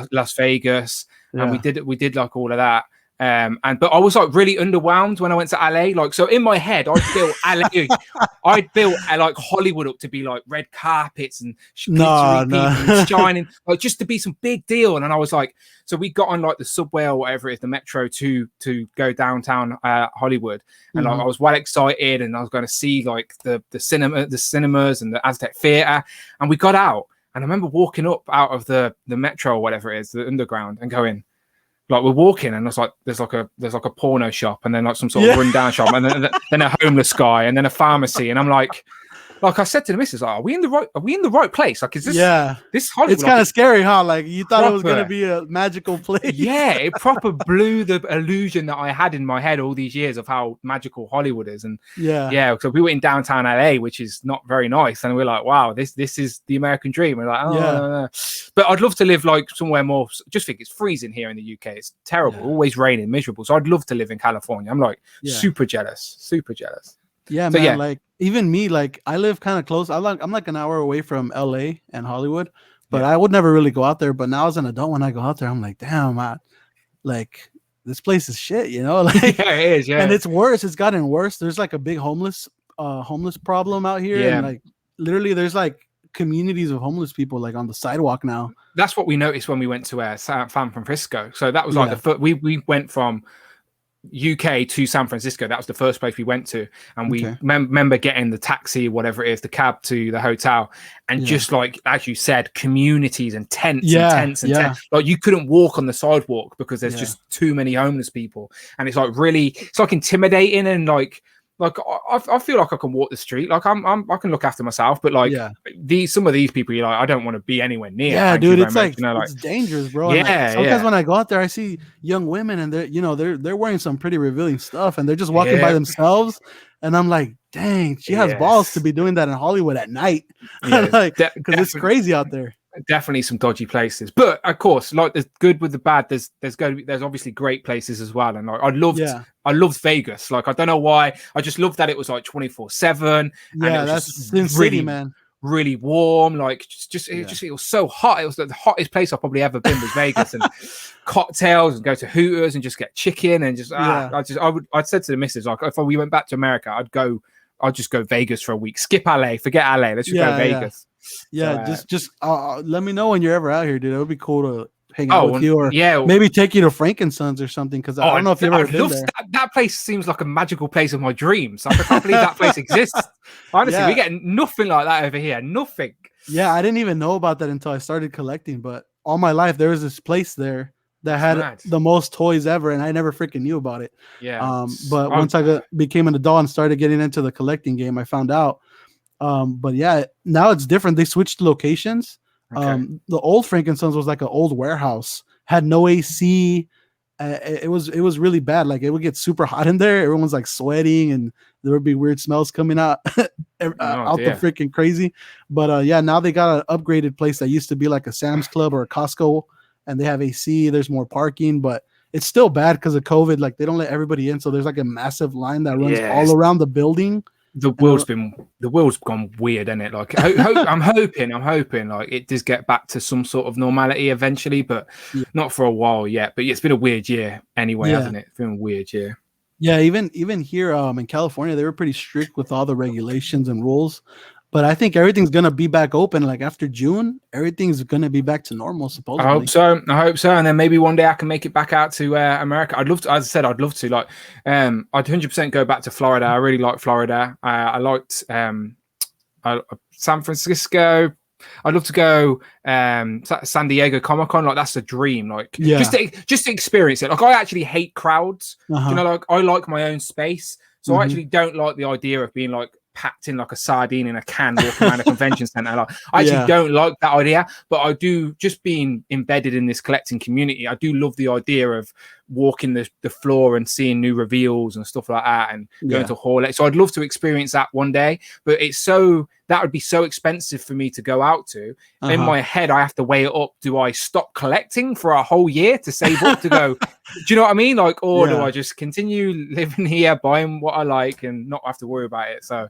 Las Vegas, and we did like all of that. But I was like really underwhelmed when I went to LA. Like, so in my head, I built LA, I built like Hollywood up to be like red carpets and and shining, like just to be some big deal. And then I was like, so we got on like the subway or whatever it is, the metro to go downtown Hollywood, and like, I was well excited, and I was going to see like the cinemas and the Aztec Theater, and we got out, and I remember walking up out of the metro or whatever it is, the underground, and going. Like we're walking, and it's like there's like a porno shop, and then like some sort of rundown shop, and then a homeless guy, and then a pharmacy, and I'm like I said to the missus, are we in the right place? Like, is this this Hollywood? It's kind of scary, huh? Like you thought it was gonna be a magical place. Yeah, it proper blew the illusion that I had in my head all these years of how magical Hollywood is. And so we were in downtown LA, which is not very nice, and we're like, wow, this is the American dream. We're like, no. But I'd love to live like somewhere more. Just think it's freezing here in the UK. It's terrible, always raining, miserable. So I'd love to live in California. I'm like super jealous. Yeah, so, man. Like even me, like I live kind of close. I'm like an hour away from LA and Hollywood, but I would never really go out there. But now as an adult, when I go out there, I'm like, damn, like this place is shit, you know? Like it is, and it's worse. It's gotten worse. There's like a big homeless problem out here, and like literally, there's like communities of homeless people like on the sidewalk now. That's what we noticed when we went to San Francisco. So that was like the first. We went from UK to San Francisco. That was the first place we went to, and we remember getting the taxi, whatever it is, the cab to the hotel, and just like as you said, communities and tents and tents. Like you couldn't walk on the sidewalk because there's just too many homeless people, and it's like intimidating, and like I feel like I can walk the street, like I can look after myself, but like some of these people, you're like, I don't want to be anywhere near. Yeah, dude, it's like, you know, like it's dangerous, bro. Yeah, sometimes when I go out there, I see young women, and they're wearing some pretty revealing stuff, and they're just walking by themselves, and I'm like, dang, she has balls to be doing that in Hollywood at night, like because it's crazy out there. Definitely some dodgy places, but of course, like there's good with the bad. There's obviously great places as well, and like I loved Vegas. Like I don't know why, I just loved that it was like 24/7. Yeah, that's Sin City, man. Really warm, like it was so hot. It was like the hottest place I've probably ever been was Vegas, and cocktails, and go to Hooters and just get chicken, and I'd said to the missus, like if we went back to America, I'd just go Vegas for a week. Skip LA, forget LA. Let's just go Vegas. Yeah, just let me know when you're ever out here, dude. It would be cool to hang out with you, or maybe take you to Frankensons or something. Because I don't know if you've ever been there. That place seems like a magical place of my dreams. Like, I can't believe that place exists. Honestly, we get nothing like that over here. Nothing. Yeah, I didn't even know about that until I started collecting. But all my life, there was this place there that had the most toys ever, and I never freaking knew about it. Yeah. But once I became an adult and started getting into the collecting game, I found out. But yeah, now it's different. They switched locations. Okay. The old Frankenstein's was like an old warehouse, had no AC. It was really bad. Like it would get super hot in there. Everyone's like sweating, and there would be weird smells coming out Oh out the dear. freaking crazy. But yeah, now they got an upgraded place that used to be like a Sam's Club or a Costco, and they have AC. There's more parking, but it's still bad because of COVID. Like they don't let everybody in, so there's like a massive line that runs all Yes. around the building. The world's gone weird, isn't it? Like I'm hoping like it does get back to some sort of normality eventually, but Yeah. not for a while yet. But it's been a weird year anyway, Yeah. hasn't it? It's been a weird year. Yeah, even here in California, they were pretty strict with all the regulations and rules. But I think everything's gonna be back open. Like after June, everything's gonna be back to normal, I hope supposedly. so. I hope so. And then maybe one day I can make it back out to America. I'd love to, as I said, I'd love to. Like, I'd 100% go back to Florida. I really like Florida. I liked San Francisco. I'd love to go San Diego Comic Con. Like that's a dream. Like Yeah. just to experience it. Like I actually hate crowds. Uh-huh. You know, like I like my own space. So I Mhm. actually don't like the idea of being like packed in like a sardine in a can walking around a convention center. Like I actually Yeah. don't like that idea, but I do, just being embedded in this collecting community, I do love the idea of walking the floor and seeing new reveals and stuff like that, and going Yeah. to Hall. So I'd love to experience that one day, but that would be so expensive for me to go out to. In Uh-huh. my head, I have to weigh it up. Do I stop collecting for a whole year to save up to go? Do you know what I mean? Like, or do Yeah. I just continue living here, buying what I like, and not have to worry about it? So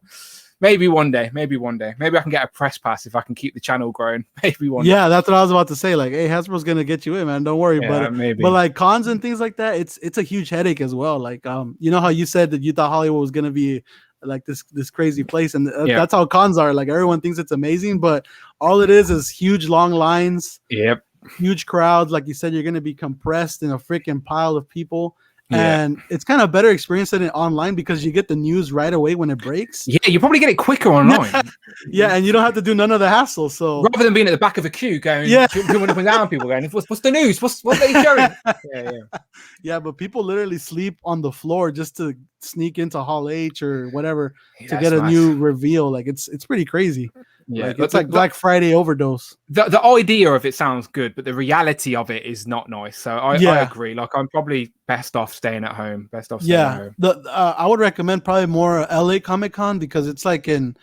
maybe one day, maybe I can get a press pass if I can keep the channel growing. Maybe one day. Yeah, that's what I was about to say. Like, hey, Hasbro's gonna get you in, man. Don't worry. Yeah, but maybe. but like cons and things like that, it's a huge headache as well. Like, you know how you said that you thought Hollywood was gonna be like this crazy place, and Yeah. that's how cons are. Like everyone thinks it's amazing, but all it is huge long lines, Yep. huge crowds. Like you said, you're gonna be compressed in a freaking pile of people. Yeah. And it's kind of better experience than it online because you get the news right away when it breaks. Yeah, you probably get it quicker online. Yeah, and you don't have to do none of the hassle. So rather than being at the back of a queue going, Yeah. jumping up and down, people going, what's the news? What are they showing? Yeah. yeah, but people literally sleep on the floor just to sneak into Hall H or whatever to That's get a nice. new reveal. Like it's pretty crazy. Yeah, Like it's like Black Friday overdose. The idea of it sounds good, but the reality of it is not nice. So I agree. Like I'm probably best off staying at home. Best off staying at home. I would recommend probably more LA Comic Con because it's in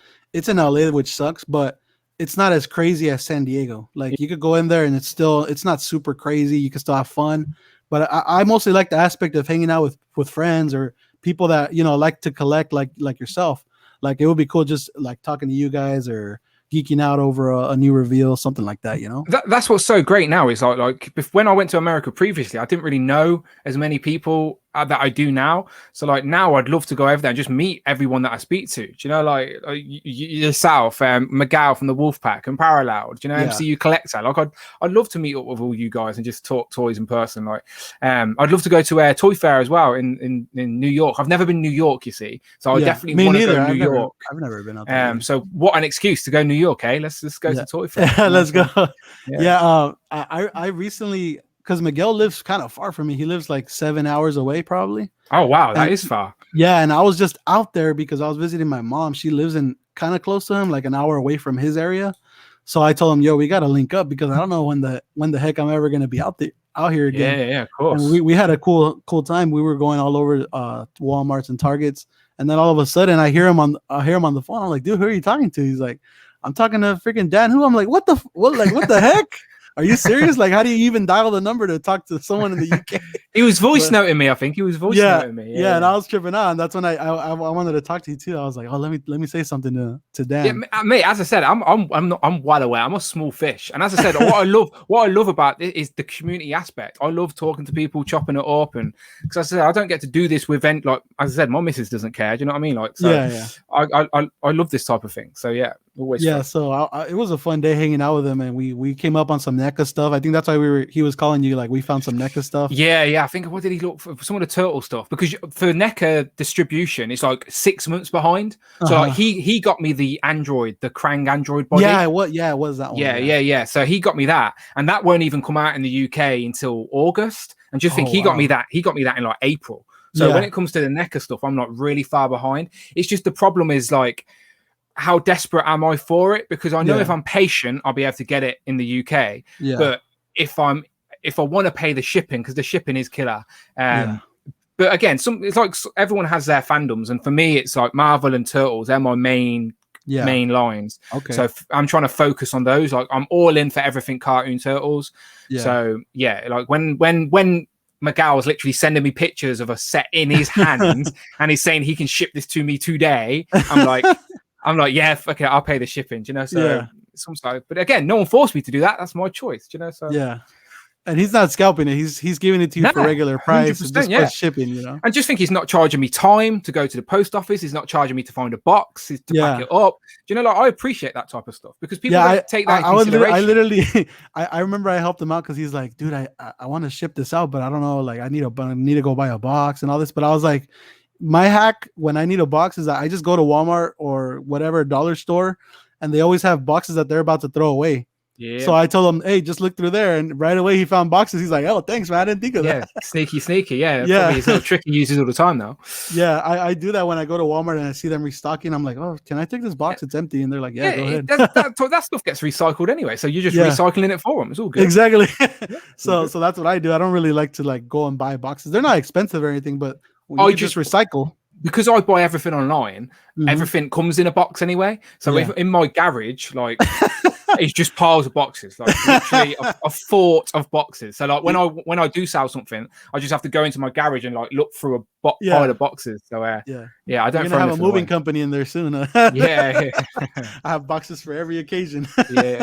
LA, which sucks, but it's not as crazy as San Diego. Like you could go in there and it's not super crazy. You can still have fun, but I mostly like the aspect of hanging out with friends or people that like to collect like yourself. Like it would be cool just like talking to you guys or geeking out over a new reveal, something like that, That's what's so great now is like when I went to America previously, I didn't really know as many people that I do now. So like now I'd love to go over there and just meet everyone that I speak to. Do you know, like yourself, McGow from the Wolfpack and Parallel, do you know, MCU Collector? Like I'd love to meet up with all you guys and just talk toys in person. Like I'd love to go to a toy fair as well in New York. I've never been to New York, you see, so I definitely want to go to New York. I've never been out there. So what an excuse to go to New York, eh? Let's go to toy fair. Let's go. I recently, because Miguel lives kind of far from me. He lives like 7 hours away, probably. Oh wow, that is far. Yeah, and I was just out there because I was visiting my mom. She lives in kind of close to him, like an hour away from his area. So I told him, "Yo, we got to link up because I don't know when the heck I'm ever gonna be out here again." Yeah, of course. And we had a cool time. We were going all over Walmarts and Targets, and then all of a sudden I hear him on the phone. I'm like, "Dude, who are you talking to?" He's like, "I'm talking to freaking Dan." Who? I'm like, "What the heck? Are you serious? Like, how do you even dial the number to talk to someone in the UK?" He was voice noting me. I think he was voice noting me. Yeah, and I was tripping out, and that's when I wanted to talk to you too. I was like, "Oh, let me say something to Dan." Yeah, mate. As I said, I'm well aware. I'm a small fish, and as I said, what I love about it is the community aspect. I love talking to people, chopping it up, and because I said I don't get to do this with like as I said, my missus doesn't care. Do you know what I mean? Like, so yeah. I love this type of thing. So yeah. Always fun. So it was a fun day hanging out with him, and we came up on some NECA stuff. I think that's why he was calling you, like we found some NECA stuff. Yeah. I think what did he look for? Some of the turtle stuff, because for NECA distribution, it's like 6 months behind. So like he got me the Krang Android body. Yeah, it was that one. Yeah. So he got me that, and that won't even come out in the UK until August. And just think, he got me that in like April. So when it comes to the NECA stuff, I'm not really far behind. It's just the problem is like, how desperate am I for it? Because I know Yeah. if I'm patient, I'll be able to get it in the UK. Yeah. But if I want to pay the shipping, because the shipping is killer. Yeah. But again, it's like everyone has their fandoms, and for me, it's like Marvel and Turtles. They're my main lines. Okay. So I'm trying to focus on those. Like I'm all in for everything cartoon Turtles. Yeah. So yeah, like when Miguel was literally sending me pictures of a set in his hand and he's saying he can ship this to me today, I'm like, yeah, okay, I'll pay the shipping, you know. So but again, no one forced me to do that. That's my choice, you know. So yeah. And he's not scalping it. He's giving it to you for regular price, just for shipping, you know. And just think he's not charging me time to go to the post office. He's not charging me to find a box, to pack it up. Do you know, like I appreciate that type of stuff because people don't take that into consideration. I literally, I remember I helped him out because he's like, dude, I want to ship this out, but I don't know, like I need to go buy a box and all this. But I was like, my hack when I need a box is that I just go to Walmart or whatever dollar store, and they always have boxes that they're about to throw away. Yeah. So I told him, hey, just look through there. And right away he found boxes. He's like, oh, thanks, man. I didn't think of that. Sneaky. Yeah. Probably his little trick he uses all the time now. Yeah. I do that when I go to Walmart and I see them restocking. I'm like, oh, can I take this box? It's empty. And they're like, yeah, go ahead. That stuff gets recycled anyway. So you're just recycling it for them. It's all good. Exactly. So that's what I do. I don't really like to like go and buy boxes. They're not expensive or anything, but you just recycle. Because I buy everything online, everything comes in a box anyway. So if in my garage, like it's just piles of boxes, like literally a fort of boxes. So like when I do sell something, I just have to go into my garage and like look through a pile of boxes. So I don't have a moving company in there soon. I have boxes for every occasion.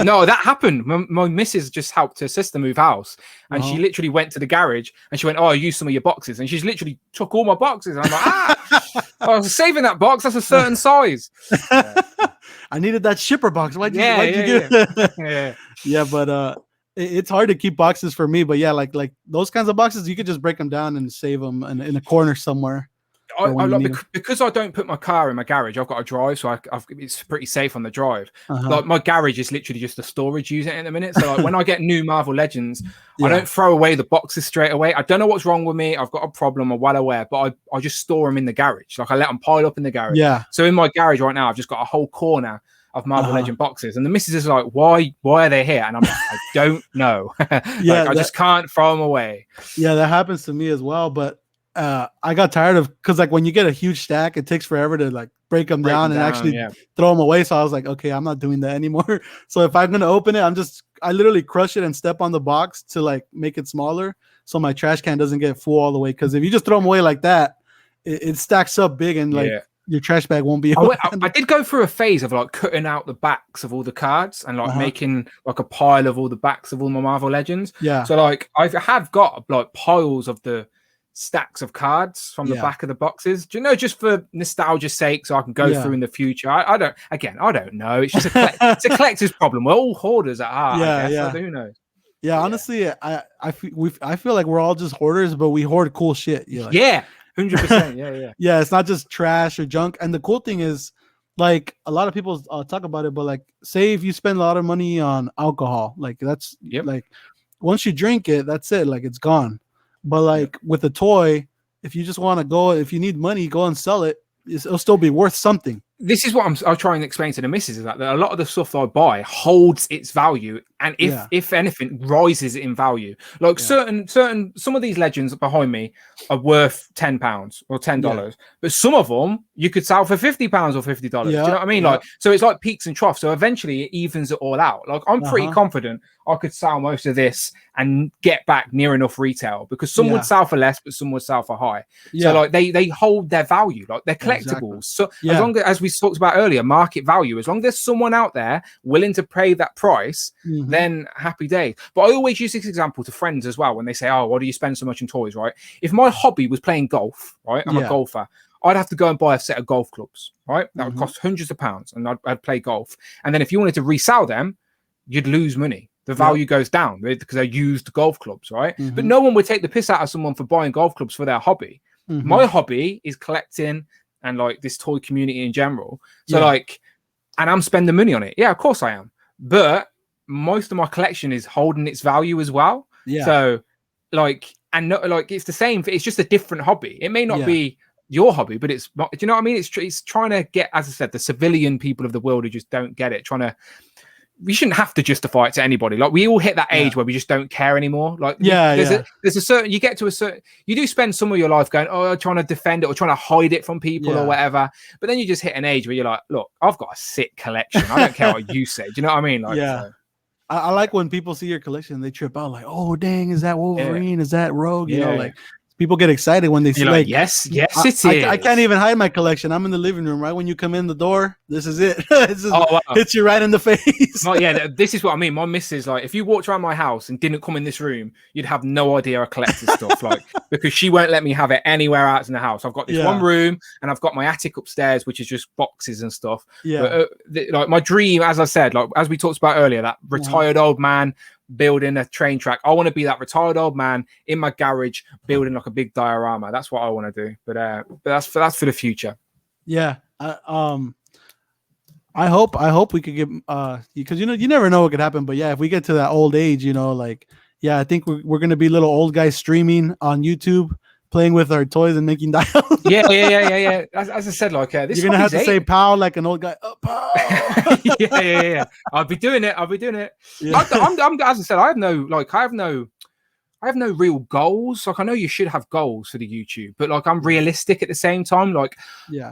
No, that happened. My missus just helped her sister move house, and she literally went to the garage and she went, "Oh, I used some of your boxes," and she's literally took all my boxes. And I'm like, I was saving that box. That's a certain size. I needed that shipper box. Why'd you give it? But it's hard to keep boxes for me. But yeah, like those kinds of boxes, you could just break them down and save them in a corner somewhere. Because I don't put my car in my garage. I've got a drive, so it's pretty safe on the drive. Like my garage is literally just a storage unit at the minute. So like when I get new Marvel Legends, I don't throw away the boxes straight away. I don't know what's wrong with me. I've got a problem. I'm well aware, but I just store them in the garage. Like I let them pile up in the garage. Yeah. So in my garage right now, I've just got a whole corner of Marvel Legend boxes, and the missus is like, why are they here? And I'm like, I don't know. I just can't throw them away. Yeah, that happens to me as well. But I got tired of, because like when you get a huge stack, it takes forever to like break them down and actually throw them away. So I was like, okay, I'm not doing that anymore. So if I'm gonna open it, I literally crush it and step on the box to like make it smaller, so my trash can doesn't get full all the way. Because if you just throw them away like that, it stacks up big and like your trash bag won't be. I did go through a phase of like cutting out the backs of all the cards and like making like a pile of all the backs of all my Marvel Legends. Yeah. So like I have got like piles of the stacks of cards from the back of the boxes. Do you know, just for nostalgia's sake, so I can go through in the future. I don't know. It's just it's a collector's problem. We're all hoarders at heart. So who knows? Yeah, honestly, I feel like we're all just hoarders, but we hoard cool shit. 100%. Yeah, it's not just trash or junk. And the cool thing is, like, a lot of people talk about it, but like, say if you spend a lot of money on alcohol, like that's like once you drink it, that's it. Like it's gone. But like with a toy, if you just want to go, if you need money, go and sell it. It'll still be worth something. This is what I'll try and explain to the missus, is that a lot of the stuff that I buy holds its value, and if anything, rises in value. Like certain some of these Legends behind me are worth £10 or $10, but some of them you could sell for £50 or $50. Do you know what I mean? Like, so it's like peaks and troughs. So eventually it evens it all out. Like I'm pretty confident I could sell most of this and get back near enough retail, because some would sell for less, but some would sell for high. So like they hold their value, like they're collectibles. So as long as we talked about earlier, market value, as long as there's someone out there willing to pay that price, then happy days. But I always use this example to friends as well when they say, oh, why do you spend so much on toys, right? If my hobby was playing golf, right, I'm a golfer, I'd have to go and buy a set of golf clubs, right? That would cost hundreds of pounds, and I'd play golf. And then if you wanted to resell them, you'd lose money. The value goes down because they're used golf clubs, right? But no one would take the piss out of someone for buying golf clubs for their hobby. My hobby is collecting and like this toy community in general. So like, and I'm spending money on it. Yeah, of course I am. But most of my collection is holding its value as well. Yeah. So like, and not like, it's the same. It's just a different hobby. It may not be your hobby, but it's not, do you know what I mean? It's trying to get, as I said, the civilian people of the world who just don't get it, trying to, we shouldn't have to justify it to anybody. Like, we all hit that age where we just don't care anymore. Like, there's a certain, you get to a certain, you do spend some of your life going, oh, trying to defend it or trying to hide it from people or whatever. But then you just hit an age where you're like, look, I've got a sick collection. I don't care what you say. Do you know what I mean? Like, so. I like when people see your collection, they trip out like, oh, dang, is that Wolverine? Is that Rogue? You know, like, people get excited when they see, like, yes, it is. I can't even hide my collection. I'm in the living room, right? When you come in the door, this is it. Hits you right in the face. This is what I mean. My missus, like, if you walked around my house and didn't come in this room, you'd have no idea I collected stuff, like, because she won't let me have it anywhere else in the house. I've got this one room, and I've got my attic upstairs, which is just boxes and stuff. But, like, my dream, as I said, like, as we talked about earlier, that retired old man building a train track. I want to be that retired old man in my garage building like a big diorama. That's what I want to do. But that's for the future. Yeah. I hope we could get because you never know what could happen. But yeah, if we get to that old age, you know, like, I think we're gonna be little old guys streaming on YouTube, playing with our toys and making dials. Yeah. As I said, like, this you're gonna have to say "pow" like an old guy. Oh, pow. yeah. I'll be doing it. Yeah. I'm as I said, I have no real goals. Like, I know you should have goals for the YouTube, but like, I'm realistic at the same time. Like,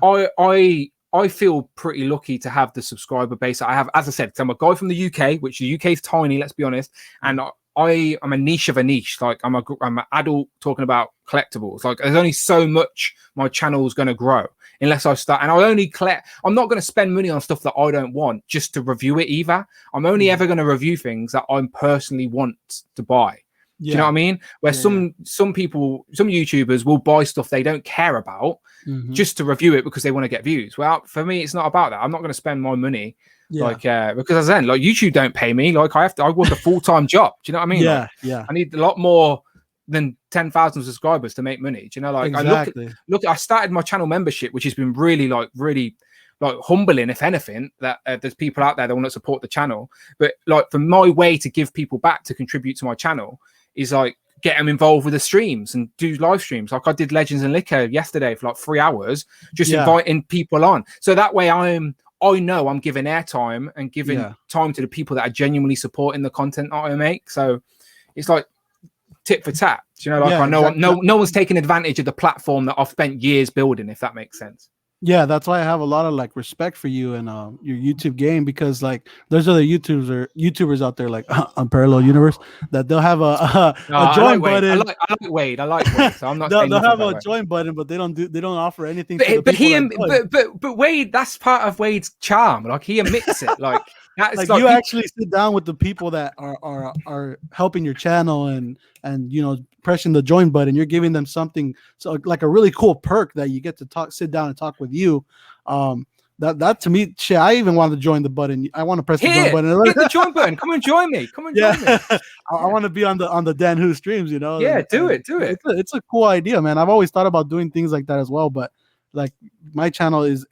I feel pretty lucky to have the subscriber base I have. As I said, I'm a guy from the UK, which the UK is tiny, let's be honest, and I'm a niche of a niche. Like, I'm an adult talking about collectibles. Like, there's only so much my channel is going to grow unless I start. And I'm not going to spend money on stuff that I don't want just to review it either. I'm only ever going to review things that I personally want to buy. Do you know what I mean? Where some people, some YouTubers will buy stuff they don't care about just to review it because they want to get views. Well, for me, it's not about that. I'm not going to spend my money. Like, because as then, like, YouTube don't pay me. Like, I work a full-time job. Do you know what I mean? I need a lot more than 10,000 subscribers to make money. Do you know? Like, exactly. I started my channel membership, which has been really humbling, if anything, that there's people out there that want to support the channel. But like, for my way to give people back to contribute to my channel is like, get them involved with the streams and do live streams. Like, I did Legends and Liquor yesterday for like 3 hours, just inviting people on. So that way I know I'm giving airtime and giving time to the people that are genuinely supporting the content that I make. So it's like tit for tat. You know, like, I know no one's taking advantage of the platform that I've spent years building, if that makes sense. Yeah, that's why I have a lot of like respect for you and your YouTube game, because like there's other YouTubers out there like on Parallel Universe that they'll have a join button. I like Wade. So I'm not. they'll have a join button, but they don't offer anything. But Wade, that's part of Wade's charm. Like, he admits it. Like, like you actually sit down with the people that are helping your channel and you know, pressing the join button. You're giving them something, so like a really cool perk that you get to sit down and talk with you. That to me, shit, I even want to join the button. I want to press the join button. Hit the join button. Come and join me. Join me. I want to be on the Dan Who streams. You know. Yeah, do it. It's a cool idea, man. I've always thought about doing things like that as well, but like, my channel is,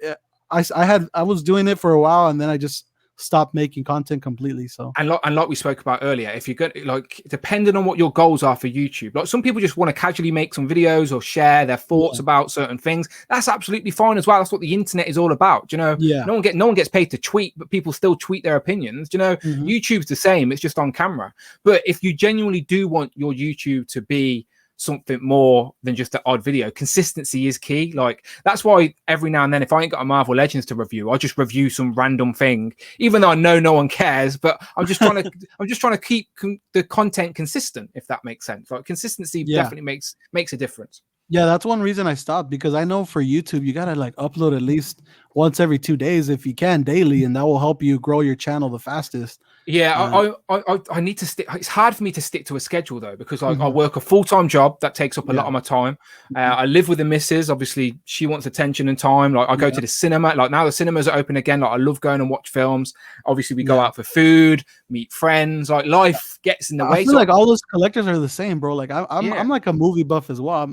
I was doing it for a while, and then I just stop making content completely. So and like we spoke about earlier, if you're good, like, depending on what your goals are for YouTube, like, some people just want to casually make some videos or share their thoughts about certain things. That's absolutely fine as well. That's what the internet is all about. You know, no one gets paid to tweet, but people still tweet their opinions. You know, YouTube's the same. It's just on camera. But if you genuinely do want your YouTube to be something more than just an odd video, consistency is key. Like, that's why every now and then, if I ain't got a Marvel Legends to review, I just review some random thing, even though I know no one cares. But I'm just trying to keep the content consistent, if that makes sense. Like, consistency definitely makes a difference. Yeah, that's one reason I stopped, because I know for YouTube you gotta like upload at least once every 2 days if you can, daily, and that will help you grow your channel the fastest. Yeah, I need to stick. It's hard for me to stick to a schedule though, because I work a full-time job that takes up a lot of my time. I live with the missus. Obviously, she wants attention and time. Like, I go to the cinema. Like, now the cinemas are open again. Like, I love going and watch films. Obviously, we go out for food, meet friends. Like, life gets in the way. I feel like all those collectors are the same, bro. Like, I'm like a movie buff as well.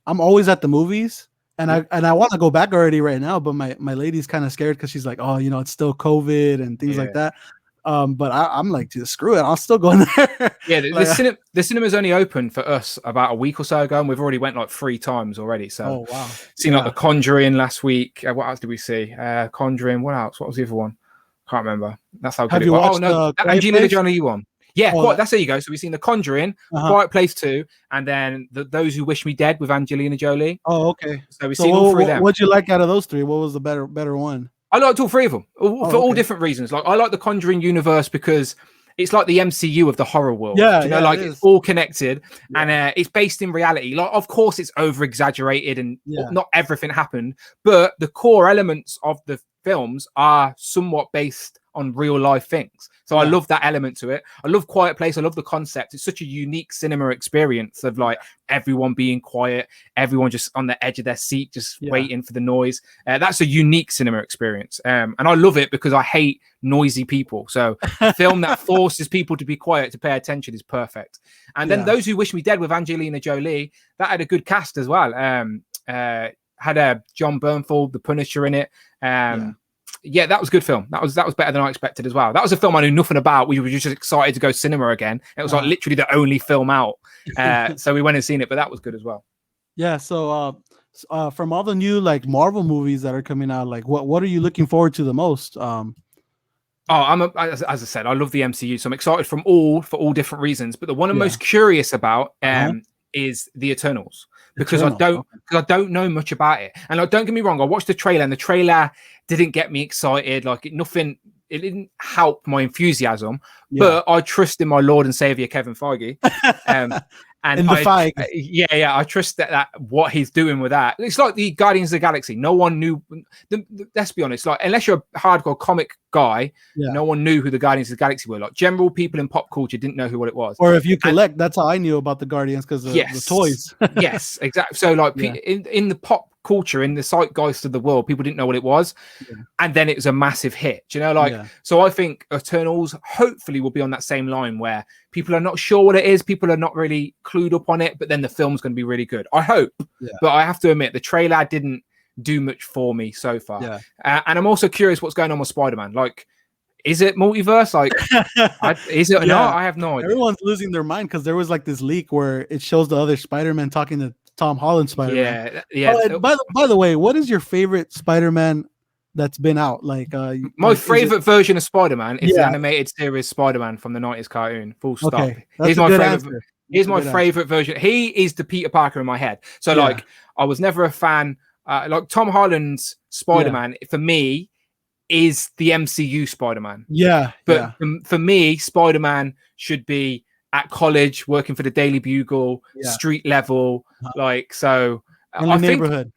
I'm always at the movies. And I want to go back already right now, but my lady's kind of scared because she's like, oh, you know, it's still COVID and things like that. But I'm like, just screw it, I'll still go in there. Yeah, Like, the cinema's only opened for us about a week or so ago, and we've already went like 3 times already. So, oh wow, seen like The Conjuring last week. What else did we see? Conjuring. What else? What was the other one? Can't remember. That's how good Have it you was. watched Oh no, that Quiet Angelina Place? Jolie one. Yeah, Oh, that's there you go. So we've seen The Conjuring, Quiet Place 2, and then Those Who Wish Me Dead with Angelina Jolie. Oh, okay. So we've seen all 3 of them. What'd you like out of those 3? What was the better one? I liked all 3 of them for all different reasons. Like I like the Conjuring universe because it's like the MCU of the horror world. Yeah, you know, like it's all connected, and it's based in reality. Like, of course, it's over exaggerated, and not everything happened, but the core elements of the films are somewhat based on real life things. So I love that element to it. I love Quiet Place. I love the concept. It's such a unique cinema experience of like everyone being quiet, everyone just on the edge of their seat, just waiting for the noise. That's a unique cinema experience. And I love it because I hate noisy people. So a film that forces people to be quiet, to pay attention is perfect. And then Those Who Wish Me Dead with Angelina Jolie, that had a good cast as well. Had John Bernthal, the Punisher, in it. Yeah, that was a good film. That was better than I expected as well. That was a film I knew nothing about. We were just excited to go cinema again. It was like literally the only film out. So we went and seen it, but that was good as well. Yeah. So from all the new like Marvel movies that are coming out, like what are you looking forward to the most? As I said, I love the MCU, so I'm excited for all different reasons. But the one I'm most curious about is the Eternals, because I don't know much about it. And like, don't get me wrong, I watched the trailer, and the trailer didn't get me excited. Like it didn't help my enthusiasm. But I trust in my Lord and Savior Kevin Feige. And I trust that what he's doing with that. It's like the Guardians of the Galaxy. No one knew. Let's be honest. Like, unless you're a hardcore comic guy, no one knew who the Guardians of the Galaxy were. Like, general people in pop culture didn't know what it was. Or if you collect, that's how I knew about the Guardians, because of the toys. Yes, exactly. So, like, in the pop culture, in the zeitgeist of the world, people didn't know what it was, and then it was a massive hit. Do you know, like, so I think Eternals hopefully will be on that same line where people are not sure what it is, people are not really clued up on it, but then the film's going to be really good. I hope, but I have to admit the trailer didn't do much for me so far. And I'm also curious what's going on with Spider-Man. Like, is it multiverse? Like, is it or not? I have no idea. Everyone's losing their mind because there was like this leak where it shows the other Spider-Man talking to Tom Holland Spider-Man. Oh, by the way, what is your favorite Spider-Man that's been out? Like, my favorite version of Spider-Man is the animated series Spider-Man from the 90s cartoon. Full stop. Okay, here's my favorite. Here's my favorite version. He is the Peter Parker in my head. So like, I was never a fan. Like Tom Holland's Spider-Man for me is the MCU Spider-Man. But for me, Spider-Man should be at college, working for the Daily Bugle, street level, like, so in the neighborhood.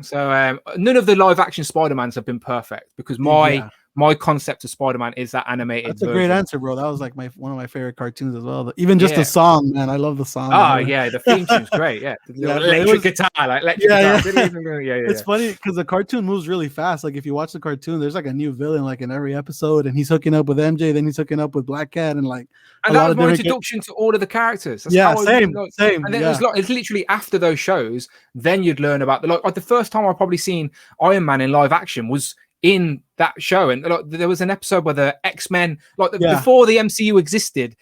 So none of the live action Spider-Mans have been perfect, because my concept of Spider-Man is that animated. That's a great answer, bro. That was like one of my favorite cartoons as well. Even just the song, man. I love the song. The theme tune's great. Electric guitar, like electric guitar. It's funny because the cartoon moves really fast. Like if you watch the cartoon, there's like a new villain like in every episode, and he's hooking up with MJ, then he's hooking up with Black Cat, and like. And that was my introduction to all of the characters. That's same. And then it's literally after those shows, then you'd learn about like the first time I probably seen Iron Man in live action was in that show. And like, there was an episode where the X-Men, before the MCU existed,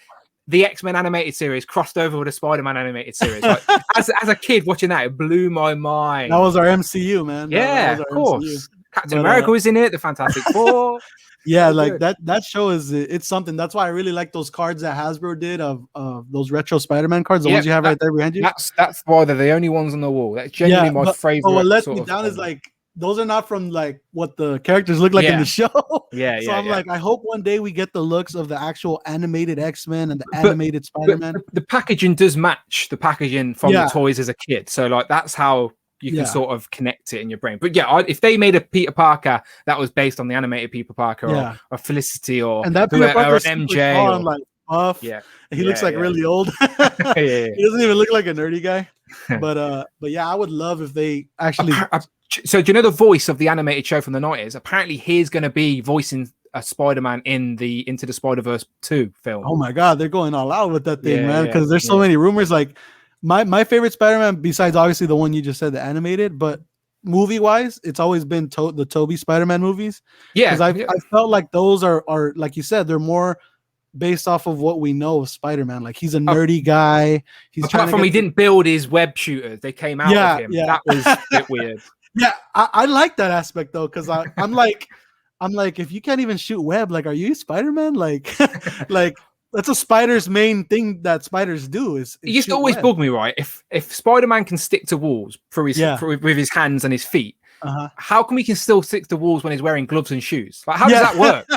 the X-Men animated series crossed over with the Spider-Man animated series. Like, as a kid watching that, it blew my mind. That was our MCU, man. Yeah, of course. MCU. Captain America was in it, the Fantastic Four. Like that show it's something. That's why I really like those cards that Hasbro did of those retro Spider-Man cards, the ones you have right there behind you. That's why they're the only ones on the wall. That's genuinely my favorite. But what lets me down is like, those are not from like what the characters look like in the show. So I'm like, I hope one day we get the looks of the actual animated X-Men and the animated Spider-Man. The packaging does match the packaging from the toys as a kid. So like, that's how you can sort of connect it in your brain. But if they made a Peter Parker that was based on the animated Peter Parker or Felicity or and that Peter Parker MJ, like buff, he looks like really old. He doesn't even look like a nerdy guy. But yeah, I would love if they actually. So do you know the voice of the animated show from the 90s? Apparently, he's going to be voicing a Spider-Man in the Into the Spider-Verse 2 film. Oh my God, they're going all out with that thing, man! Because there's so many rumors. Like my favorite Spider-Man, besides obviously the one you just said, the animated, but movie wise, it's always been the Toby Spider-Man movies. Yeah, Because I felt like those are like you said, they're more based off of what we know of Spider-Man. Like he's a nerdy guy. He's apart from he didn't build his web shooters, they came out of him. Yeah. That was a bit weird. Yeah, I like that aspect though, because I'm like, if you can't even shoot web, like, are you Spider-Man? Like, like that's a spider's main thing that spiders do is it used to always bug me, right? If Spider-Man can stick to walls through his with his hands and his feet, how come he can still stick to walls when he's wearing gloves and shoes? Like, how does that work?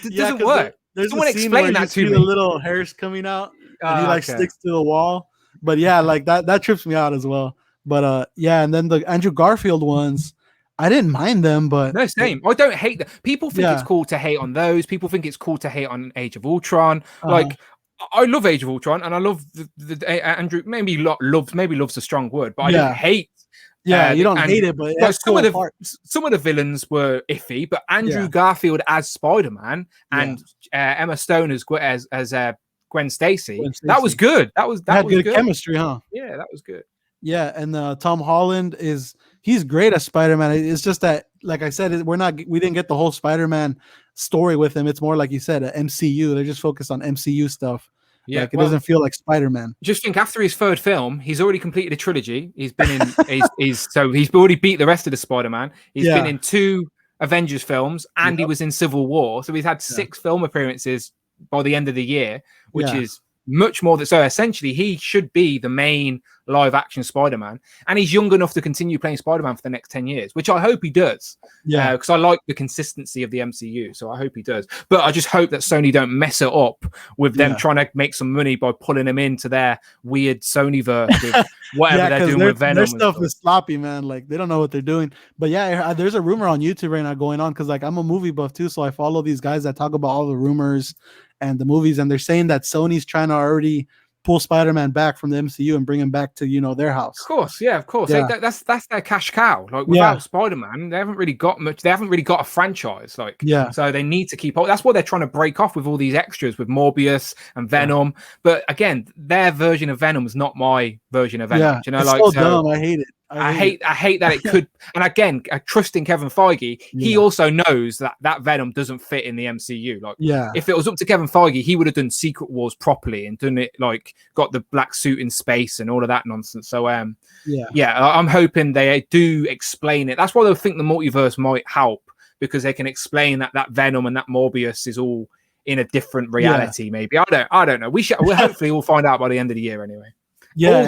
It doesn't work. There's Someone a scene explain where that you to see me. the little hairs coming out, and he like sticks to the wall. But yeah, like that trips me out as well. But yeah, and then the Andrew Garfield ones, I didn't mind them, but no, same. I don't hate them. People think it's cool to hate on those. People think it's cool to hate on Age of Ultron. Like, I love Age of Ultron, and I love the Andrew. Maybe loves a strong word, but I didn't hate. Yeah, you don't hate it, but some of the villains were iffy. But Andrew Garfield as Spider-Man and Emma Stone as Gwen Stacy, that was good. That was good chemistry, huh? Yeah, that was good. Yeah, and Tom Holland he's great as Spider-Man. It's just that, like I said, we didn't get the whole Spider-Man story with him. It's more like you said, an MCU. They're just focused on MCU stuff. Yeah, like, it doesn't feel like Spider-Man. Just think, after his third film, he's already completed a trilogy. He's been in he's already beat the rest of the Spider-Man. He's been in 2 Avengers films, and he was in Civil War. So he's had 6 film appearances by the end of the year, which is much more. So essentially, he should be the main live action Spider-Man, and he's young enough to continue playing Spider-Man for the next 10 years, which I hope he does. Yeah, because I like the consistency of the MCU, so I hope he does. But I just hope that Sony don't mess it up with them trying to make some money by pulling him into their weird Sonyverse with whatever they're doing with Venom. Their stuff is sloppy, man. Like, they don't know what they're doing. But yeah, there's a rumor on YouTube right now going on, because like I'm a movie buff too, so I follow these guys that talk about all the rumors and the movies, and they're saying that Sony's trying to already pull Spider-Man back from the MCU and bring him back to their house. Of course, yeah, of course. Yeah. That's their cash cow. Like, without Spider-Man, they haven't really got much. They haven't really got a franchise. Like, so they need to keep. That's what they're trying to break off with all these extras with Morbius and Venom. But again, their version of Venom is not my version of Venom. You know, it's like, so dumb. I hate it. I hate that it could. And again, trusting Kevin Feige, he also knows that Venom doesn't fit in the MCU. Like, if it was up to Kevin Feige, he would have done Secret Wars properly and done it, like, got the black suit in space and all of that nonsense. So I'm hoping they do explain it. That's why I think the multiverse might help, because they can explain that Venom and that Morbius is all in a different reality. Maybe I don't know. We'll hopefully we'll find out by the end of the year anyway. Yeah,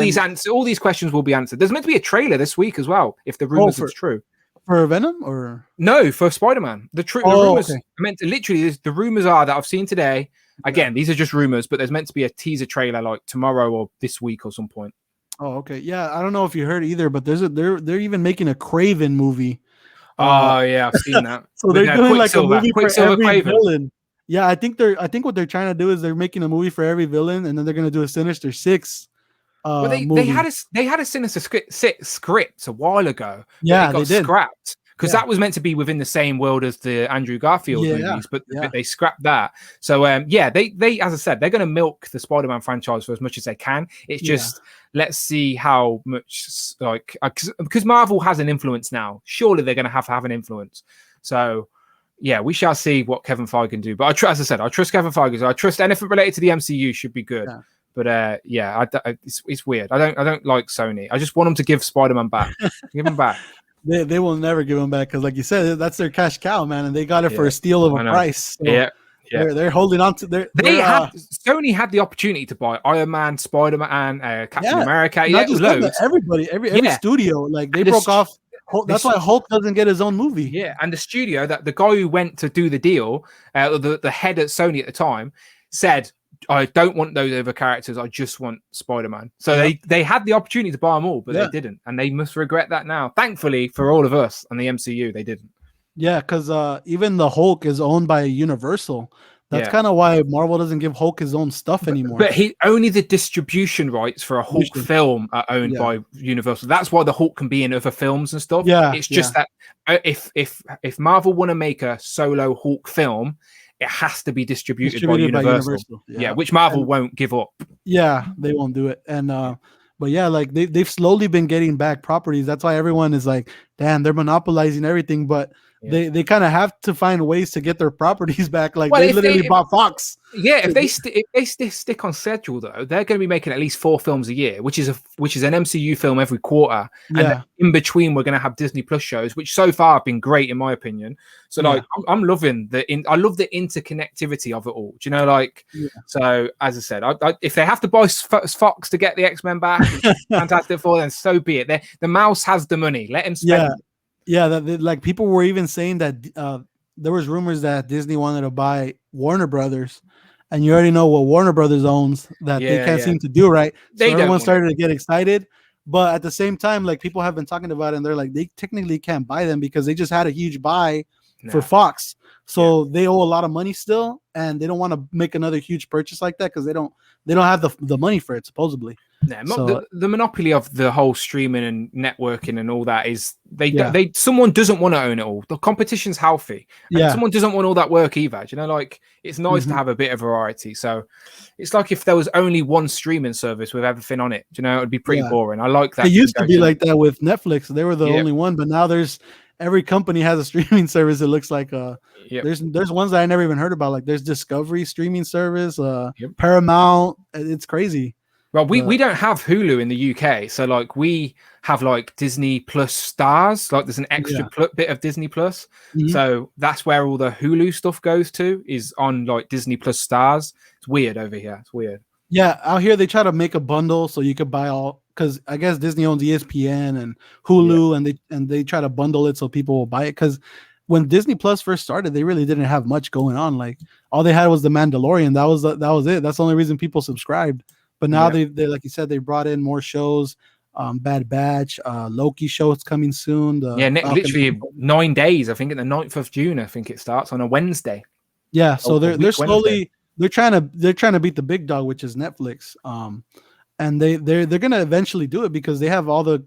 all these questions will be answered. There's meant to be a trailer this week as well, if the rumors are true. For Venom, or no, for Spider-Man. The rumors. I meant to, literally, the rumors are that I've seen today. Again, these are just rumors, but there's meant to be a teaser trailer like tomorrow or this week or some point. Oh, okay. Yeah, I don't know if you heard either, but they're even making a Craven movie. Oh yeah, I've seen that. So they're doing like a movie for every villain. Yeah, I think what they're trying to do is they're making a movie for every villain, and then they're gonna do a Sinister Six. Well, they had a Sinister script a while ago. Yeah, they got scrapped because that was meant to be within the same world as the Andrew Garfield movies, but they scrapped that. So they as I said, they're going to milk the Spider-Man franchise for as much as they can. It's just let's see how much, like, because Marvel has an influence now. Surely they're going to have an influence. So yeah, we shall see what Kevin Feige can do. But as I said, I trust Kevin Feige. So I trust anything related to the MCU should be good. Yeah. But it's weird. I don't like Sony. I just want them to give Spider-Man back. Give him back. They will never give him back, because, like you said, that's their cash cow, man, and they got it for a steal of a price. So they're holding on to their. Sony had the opportunity to buy Iron Man, Spider-Man, Captain America. Not just loads. Everybody, every studio, like they broke off. That's why Hulk doesn't get his own movie. Yeah, and the studio, that the guy who went to do the deal, the head at Sony at the time, said, I don't want those other characters. I just want Spider-Man. So they had the opportunity to buy them all, but they didn't, and they must regret that now. Thankfully for all of us and the MCU, they didn't. Yeah, because even the Hulk is owned by Universal. That's kind of why Marvel doesn't give Hulk his own stuff anymore. But only the distribution rights for a Hulk film are owned by Universal. That's why the Hulk can be in other films and stuff. Yeah, it's just that if Marvel want to make a solo Hulk film, it has to be distributed by Universal. Yeah, which Marvel won't give up. Yeah, they won't do it. And But yeah, like they've slowly been getting back properties. That's why everyone is like, damn, they're monopolizing everything. But Yeah. they kind of have to find ways to get their properties back. Like Well, they if literally they bought Fox. Yeah, if they stick on schedule though, they're going to be making at least 4 films a year, which is an MCU film every quarter, and then Yeah, in between we're going to have Disney Plus shows, which so far have been great in my opinion. So like, yeah, I'm loving I love the interconnectivity of it all. Do you know, like, yeah. so as I said, if they have to buy Fox to get the X-Men back, Fantastic Four, then so be it. The mouse has the money, let him spend. Yeah. Like people were even saying that there was rumors that Disney wanted to buy Warner Brothers, and you already know what Warner Brothers owns that they can't seem to do, right? So They don't everyone want started to get excited, but at the same time, like people have been talking about it, and they're like they technically can't buy them because they just had a huge buy for Fox, so they owe a lot of money still, and they don't want to make another huge purchase like that because they don't have the money for it supposedly. Yeah, So the monopoly of the whole streaming and networking and all that is someone doesn't want to own it all. The competition's healthy, and someone doesn't want all that work either. You know, like it's nice to have a bit of variety. So it's like if there was only one streaming service with everything on it, you know, it'd be pretty boring. I like that. It used to be like that with Netflix. They were the only one, but now every company has a streaming service. It looks like there's ones that I never even heard about. Like there's Discovery streaming service, Paramount. It's crazy. Well, we don't have Hulu in the UK, so like we have like Disney Plus Stars. Like there's an extra bit of Disney Plus, so that's where all the Hulu stuff goes to. Is on like Disney Plus Stars. It's weird over here. It's weird. Yeah, out here they try to make a bundle so you could buy all, because I guess Disney owns ESPN and Hulu, and they try to bundle it so people will buy it. Because when Disney Plus first started, they really didn't have much going on. Like all they had was The Mandalorian. That was it. That's the only reason people subscribed. But now they like you said, they brought in more shows. Bad Batch, Loki show is coming soon. Literally 9 days. I think at the 9th of June. I think it starts on a Wednesday. Yeah, so they're slowly they're trying to beat the big dog, which is Netflix. And they're gonna eventually do it because they have all the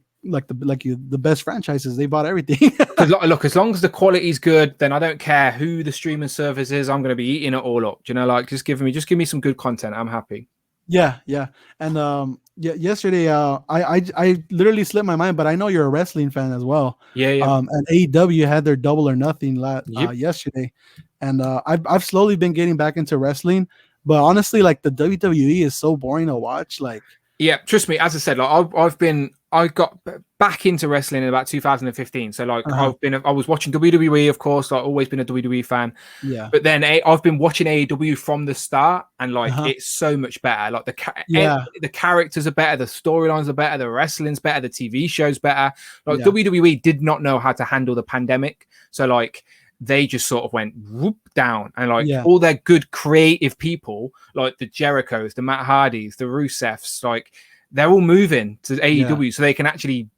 best franchises. They bought everything. Look, as long as the quality's good, then I don't care who the streaming service is. I'm gonna be eating it all up. Do you know, like just give me some good content. I'm happy. Yeah. And yesterday I literally slipped my mind, but I know you're a wrestling fan as well. Yeah. And AEW had their Double or Nothing yesterday, and I've slowly been getting back into wrestling, but honestly, like the WWE is so boring to watch. Like, yeah, trust me. As I said, like I got back into wrestling in about 2015. So like I was watching WWE, of course. I've always been a WWE fan. Yeah. But then I've been watching AEW from the start, and like it's so much better. Like the characters are better, the storylines are better, the wrestling's better, the TV show's better. Like WWE did not know how to handle the pandemic, so like they just sort of went whoop down, and like all their good creative people, like the Jerichos, the Matt Hardys, the Rusevs, like they're all moving to AEW so they can actually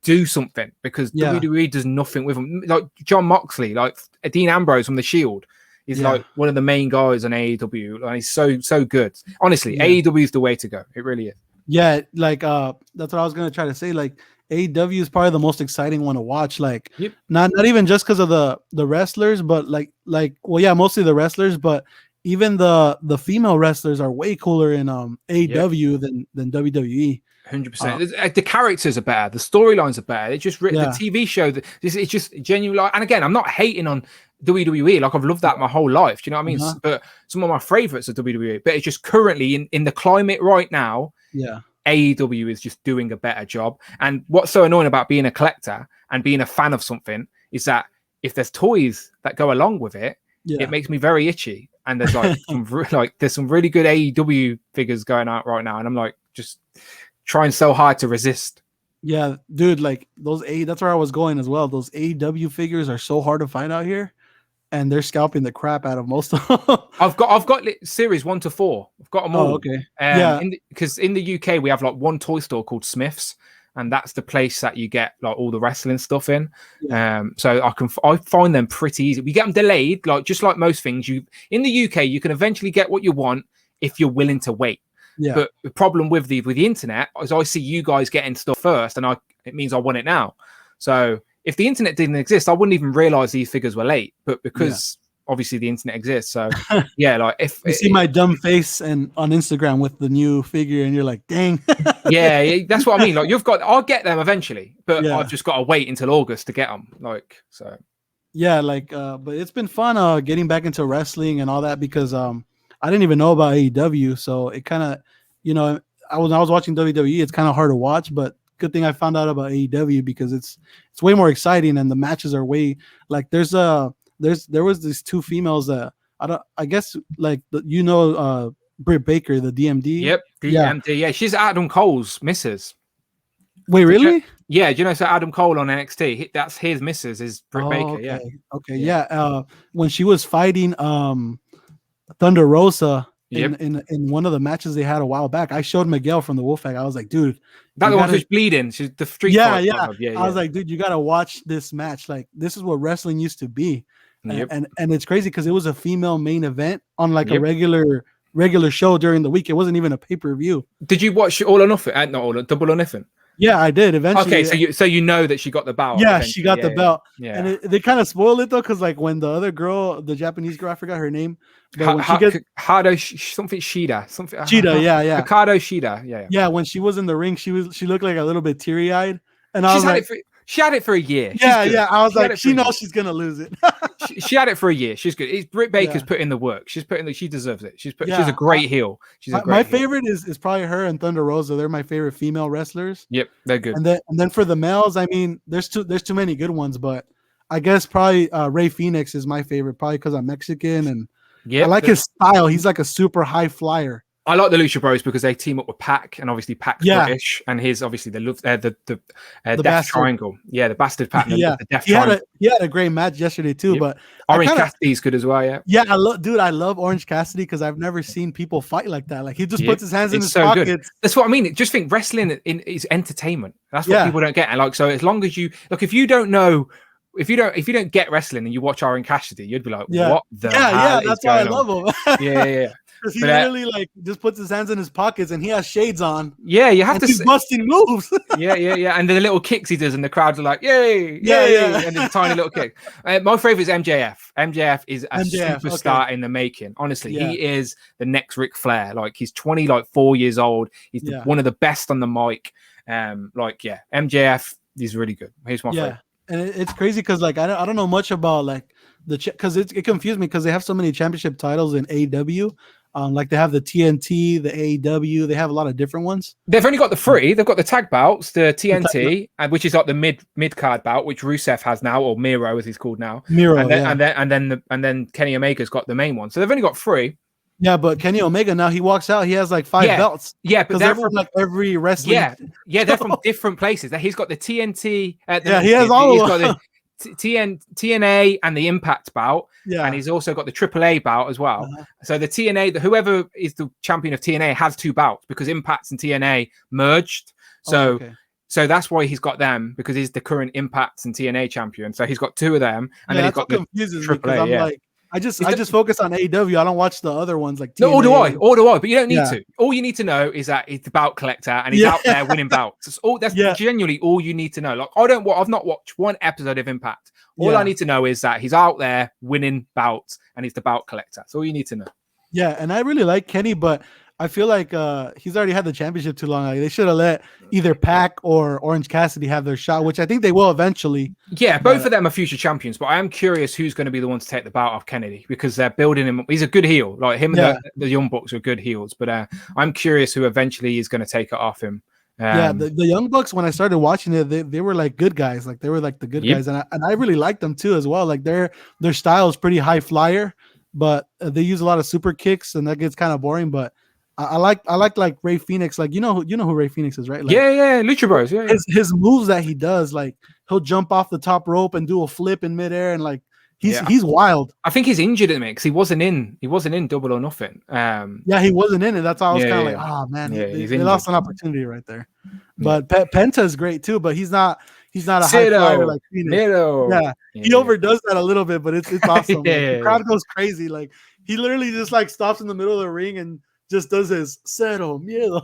do something, because WWE does nothing with them. Like John Moxley, like Dean Ambrose from The Shield, is like one of the main guys on AEW. Like he's so good. Honestly, AEW is the way to go. It really is. Yeah, like that's what I was gonna try to say. Like AEW is probably the most exciting one to watch. Like not even just because of the wrestlers, but mostly the wrestlers, but even the female wrestlers are way cooler in AEW than WWE. 100%. The characters are better, the storylines are better. It's just the TV show. It's just genuine. Like, and again, I'm not hating on WWE. Like I've loved that my whole life. Do you know what I mean? But some of my favorites are WWE. But it's just currently in the climate right now. Yeah. AEW is just doing a better job. And what's so annoying about being a collector and being a fan of something is that if there's toys that go along with it, it makes me very itchy. And there's there's some really good AEW figures going out right now, and I'm like just trying so hard to resist. Yeah, dude, like that's where I was going as well. Those AEW figures are so hard to find out here, and they're scalping the crap out of most of them. I've got series 1 to 4. I've got them all. Oh, okay. Because in the UK we have like one toy store called Smith's, and that's the place that you get like all the wrestling stuff in. So I find them pretty easy. We get them delayed, like just like most things. In the UK you can eventually get what you want if you're willing to wait. Yeah. But the problem with the internet is I see you guys getting stuff first, and it means I want it now. So if the internet didn't exist, I wouldn't even realize these figures were late. But because obviously the internet exists. So yeah, like if you see my dumb face and on Instagram with the new figure, and you're like, dang. yeah, that's what I mean. Like I'll get them eventually, but Yeah. I've just got to wait until August to get them. Like so. Yeah, like but it's been fun getting back into wrestling and all that because I didn't even know about AEW, so it kind of, you know, I was watching WWE, it's kind of hard to watch, but good thing I found out about AEW because it's way more exciting and the matches are way like there was these two females that I guess like Britt Baker, the DMD. Yep, DMD. Yeah, she's Adam Cole's missus. Wait, really? Yeah, do you know, so Adam Cole on NXT, that's his missus is Britt Baker. Okay. Yeah. Okay. Yeah. When she was fighting Thunder Rosa in one of the matches they had a while back, I showed Miguel from the Wolfpack. I was like, dude, that one who's bleeding. She's the street. Yeah. I was like, dude, you gotta watch this match. Like, this is what wrestling used to be. And it's crazy because it was a female main event on like a regular show during the week. It wasn't even a pay-per-view. Did you watch All or Nothing? Not All, Double or Nothing? Yeah, I did eventually. Okay, so you know that she got the belt. Yeah, she got the belt. Yeah, and they kind of spoiled it though, because like when the other girl, the Japanese girl, I forgot her name, but when she gets something Shida, something Shida, yeah, Hikaru Shida, yeah. When she was in the ring, she looked like a little bit teary-eyed, and I was like, she had it for a year. Yeah. I was like, she knows she's gonna lose it. she had it for a year. She's good. Britt Baker's put in the work. She deserves it. She's a great heel. My favorite is probably her and Thunder Rosa. They're my favorite female wrestlers. Yep, they're good. And then for the males, I mean, there's too many good ones, but I guess probably Rey Fenix is my favorite, probably because I'm Mexican and I like his style. He's like a super high flyer. I like the Lucha Bros because they team up with Pac, and obviously Pac's British, and his obviously the Death Triangle. Yeah, the bastard Pac. The Death Triangle. He had a great match yesterday too, but Orange Cassidy's good as well. Yeah, I love Orange Cassidy because I've never seen people fight like that. Like he just puts his hands in his pockets. Good. That's what I mean. Just think wrestling is entertainment. That's what people don't get. And like, so as long as you look, if you don't know. If you don't get wrestling and you watch Orange Cassidy, you'd be like, "What the hell?" That's why I love him. Yeah. Because he literally like just puts his hands in his pockets and he has shades on. Yeah, you have to. He's busting moves. Yeah. And the little kicks he does, and the crowds are like, "Yay!" And the tiny little kick. My favorite is MJF. MJF is a superstar in the making. Honestly, he is the next Ric Flair. Like he's 4 years old. He's one of the best on the mic. MJF is really good. He's my favorite. And it's crazy because like I don't know much about like because it confused me because they have so many championship titles in AEW. Like they have the TNT, the AEW, they have a lot of different ones. They've only got the three. They've got the tag belts, the TNT, which is like the mid card belt, which Rusev has now, or Miro as he's called now. And then Kenny Omega's got the main one. So they've only got three. Yeah, but Kenny Omega now he walks out, he has like 5 belts. Yeah, because they're from like every wrestling. Yeah, they're from different places. He's got the TNT. He has all. He's got the TNA and the Impact bout. Yeah, and he's also got the AAA bout as well. So the TNA, whoever is the champion of TNA has 2 bouts because Impact and TNA merged. So that's why he's got them, because he's the current Impact and TNA champion. So he's got 2 of them, and then he's got the AAA. I'm like, I just focus on AEW. I don't watch the other ones like TNA. No, or do I? But you don't need to. All you need to know is that he's the bout collector and he's out there winning bouts. That's genuinely all you need to know. Like I've not watched one episode of Impact. All I need to know is that he's out there winning bouts and he's the bout collector. That's all you need to know. Yeah, and I really like Kenny, but I feel like he's already had the championship too long. Like, they should have let either Pac or Orange Cassidy have their shot, which I think they will eventually. Yeah, both of them are future champions, but I am curious who's going to be the one to take the bout off Kennedy, because they're building him. He's a good heel. Like him and the Young Bucks are good heels, but I'm curious who eventually is going to take it off him. The Young Bucks, when I started watching it, they were like good guys. Like they were like the good guys, and I really liked them too as well. Like their style is pretty high flyer, but they use a lot of super kicks, and that gets kind of boring. But I like Rey Fenix. Like you know who Rey Fenix is, right? Like, Lucha Bros. Yeah, his moves that he does, like he'll jump off the top rope and do a flip in midair, and like he's wild. I think he's injured at me because he wasn't in Double or Nothing. He wasn't in it. That's why I was kind of like, oh man, they lost an opportunity right there. But Penta is great too, but he's not a high flyer like Phoenix. He overdoes that a little bit, but it's awesome. The crowd goes crazy. Like he literally just like stops in the middle of the ring and just does his cero miedo.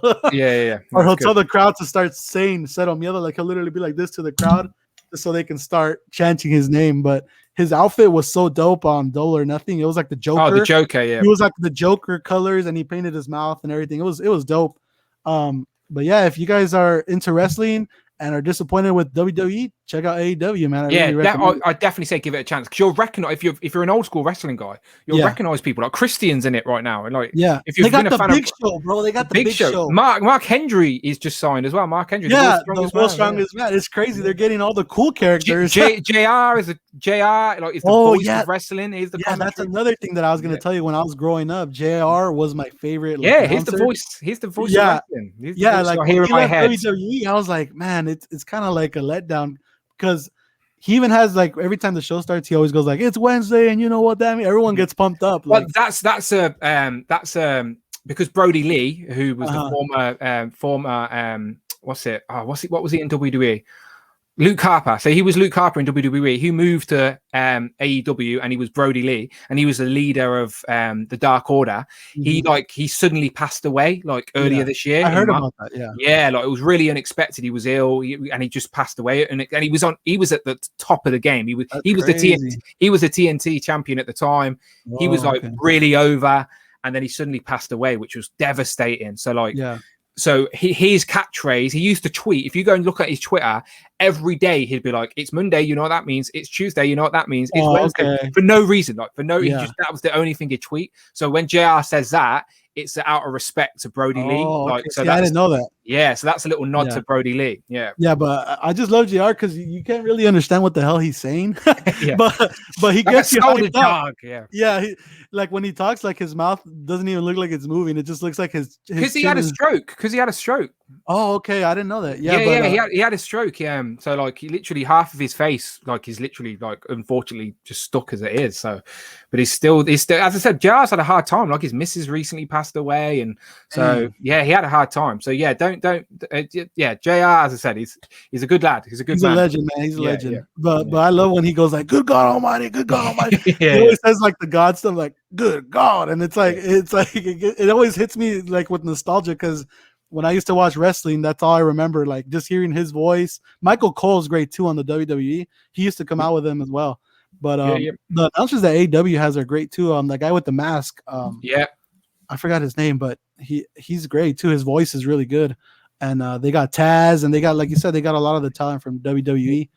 Or he'll tell the crowd to start saying cero miedo. Like he'll literally be like this to the crowd just so they can start chanting his name. But his outfit was so dope on Double or Nothing. It was like the Joker. Oh, the Joker, yeah. He was like the Joker colors, and he painted his mouth and everything. It was dope. But yeah, if you guys are into wrestling and are disappointed with WWE, check out AEW, man. I really recommend I definitely say give it a chance, because you'll recognize, if you're an old school wrestling guy, you'll recognize people like Christian's in it right now, and like if you've been a fan Big Show, bro. They got the Big Show. Mark Henry is just signed as well. Mark Henry, the world's strongest man. It's crazy. They're getting all the cool characters. JR is the voice of wrestling. He's the that's another thing that I was going to tell you. When I was growing up, JR was my favorite. He's the voice. He's the voice of wrestling. Like when he left WWE, I was like, man, it's kind of like a letdown, because he even has, like, every time the show starts, he always goes like, it's Wednesday, and you know what that means. Everyone gets pumped up. Like, that's because Brody Lee, who was the former what was he in WWE? Luke Harper. So he was Luke Harper in WWE. He moved to AEW, and he was Brody Lee, and he was the leader of the Dark Order. He suddenly passed away like earlier this year. I heard about that. Yeah, like it was really unexpected. He was ill, and he just passed away. And he was at the top of the game. He was the TNT champion at the time. Whoa, he was like really over, and then he suddenly passed away, which was devastating. So like So his catchphrase, he used to tweet. If you go and look at his Twitter, every day he'd be like, "It's Monday, you know what that means. It's Tuesday, you know what that means. It's Wednesday." For no reason, that was the only thing he'd tweet. So when JR says that, it's out of respect to Brody Lee. Like, so I didn't know that. Yeah, so that's a little nod to Brody Lee. Yeah, but I just love JR because you can't really understand what the hell he's saying. but he gets you hyped up. Like when he talks, like his mouth doesn't even look like it's moving. It just looks like his because he had a stroke. Oh, okay, I didn't know that. He had a stroke. So like he literally half of his face, like he's literally like unfortunately just stuck as it is. So, but he's still as I said, JR's had a hard time. Like his missus recently passed away, and so he had a hard time. So JR, as I said, he's a good lad. He's a legend, man. He's a legend. But I love when he goes like, "Good God Almighty, good God Almighty." He always says like the God stuff, like "Good God," and it's like it always hits me like with nostalgia, because when I used to watch wrestling, that's all I remember, like just hearing his voice. Michael Cole's great too on the WWE. He used to come out with him as well. But the announcers that AEW has are great too. The guy with the mask. I forgot his name, but he's great too. His voice is really good. And they got Taz, and they got, like you said, they got a lot of the talent from WWE.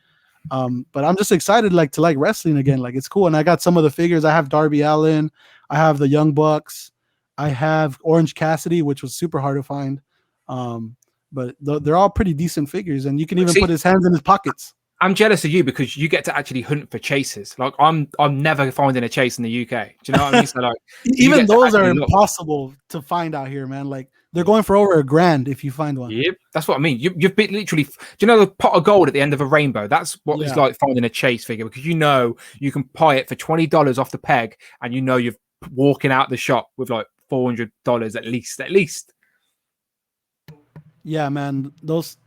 But I'm just excited to like wrestling again. Like it's cool. And I got some of the figures. I have Darby Allin, I have the Young Bucks, I have Orange Cassidy, which was super hard to find. But they're all pretty decent figures, and you can even put his hands in his pockets. I'm jealous of you because you get to actually hunt for chases. Like I'm never finding a chase in the UK. Do you know what I mean? So like even those are impossible to find out here, man. Like they're going for over $1,000 if you find one. Yep, that's what I mean. You've been literally. Do you know the pot of gold at the end of a rainbow? That's what it's like finding a chase figure, because you know you can buy it for $20 off the peg, and you know you're walking out the shop with like $400 at least. Yeah, man,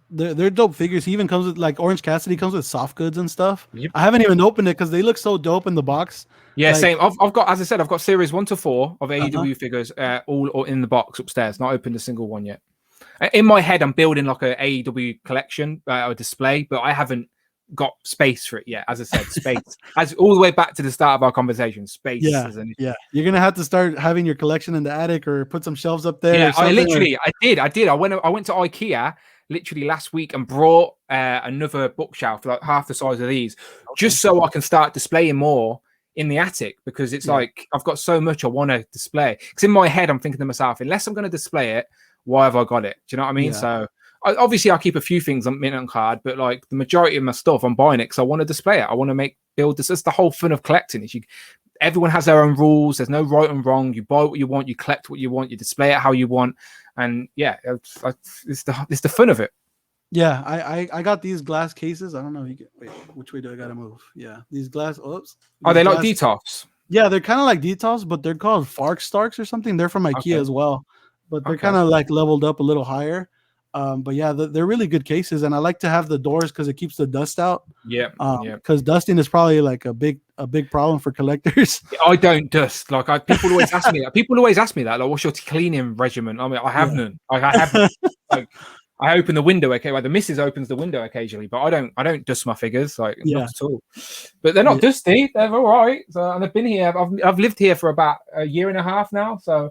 they're dope figures. He even comes with, like, Orange Cassidy comes with soft goods and stuff. I haven't even opened it because they look so dope in the box. Yeah, same. I've got, as I said, I've got series 1 to 4 of AEW figures, all in the box upstairs. Not opened a single one yet. In my head, I'm building like a AEW collection, a display, but I haven't got space for it yet. As I said, space. As all the way back to the start of our conversation, space. You're gonna have to start having your collection in the attic or put some shelves up there. Yeah, I did. I went to IKEA literally last week and brought another bookshelf like half the size of these, just so I can start displaying more in the attic, because it's like I've got so much I want to display. Because in my head, I'm thinking to myself, unless I'm going to display it, why have I got it? Do you know what I mean? So obviously I keep a few things on mint on card, but like the majority of my stuff, I'm buying it because I want to display it. I want to build this. That's the whole fun of collecting. Is everyone has their own rules. There's no right and wrong. You buy what you want, you collect what you want, you display it how you want, and it's the fun of it. Yeah, I got these glass cases. I don't know if you can wait. Which way do I gotta move? Yeah, these glass. Are they like Detox? Yeah, they're kind of like Detox, but they're called Fark Starks or something. They're from IKEA as well, but they're kind of like leveled up a little higher. But yeah, they're really good cases, and I like to have the doors because it keeps the dust out. Because dusting is probably like a big problem for collectors. I don't dust. Like people always ask me that. Like, what's your cleaning regimen? I mean, I have none. Like I haven't. Like I open the window. Okay, well, the missus opens the window occasionally, but I don't dust my figures, like not at all. But they're not dusty. They're all right. So, and I've been here. I've lived here for about a year and a half now. So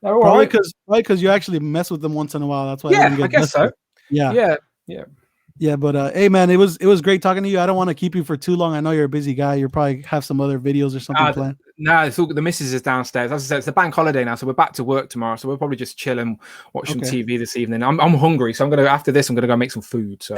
they're all probably right. because you actually mess with them once in a while. That's why they Yeah, don't get I guess dusty. so. Yeah. But hey, man, it was great talking to you. I don't want to keep you for too long. I know you're a busy guy. You probably have some other videos or something planned. No, it's all, the missus is downstairs. As I said, it's the bank holiday now, so we're back to work tomorrow. So we'll probably just chill and watch some TV this evening. I'm hungry, so after this I'm gonna go make some food. So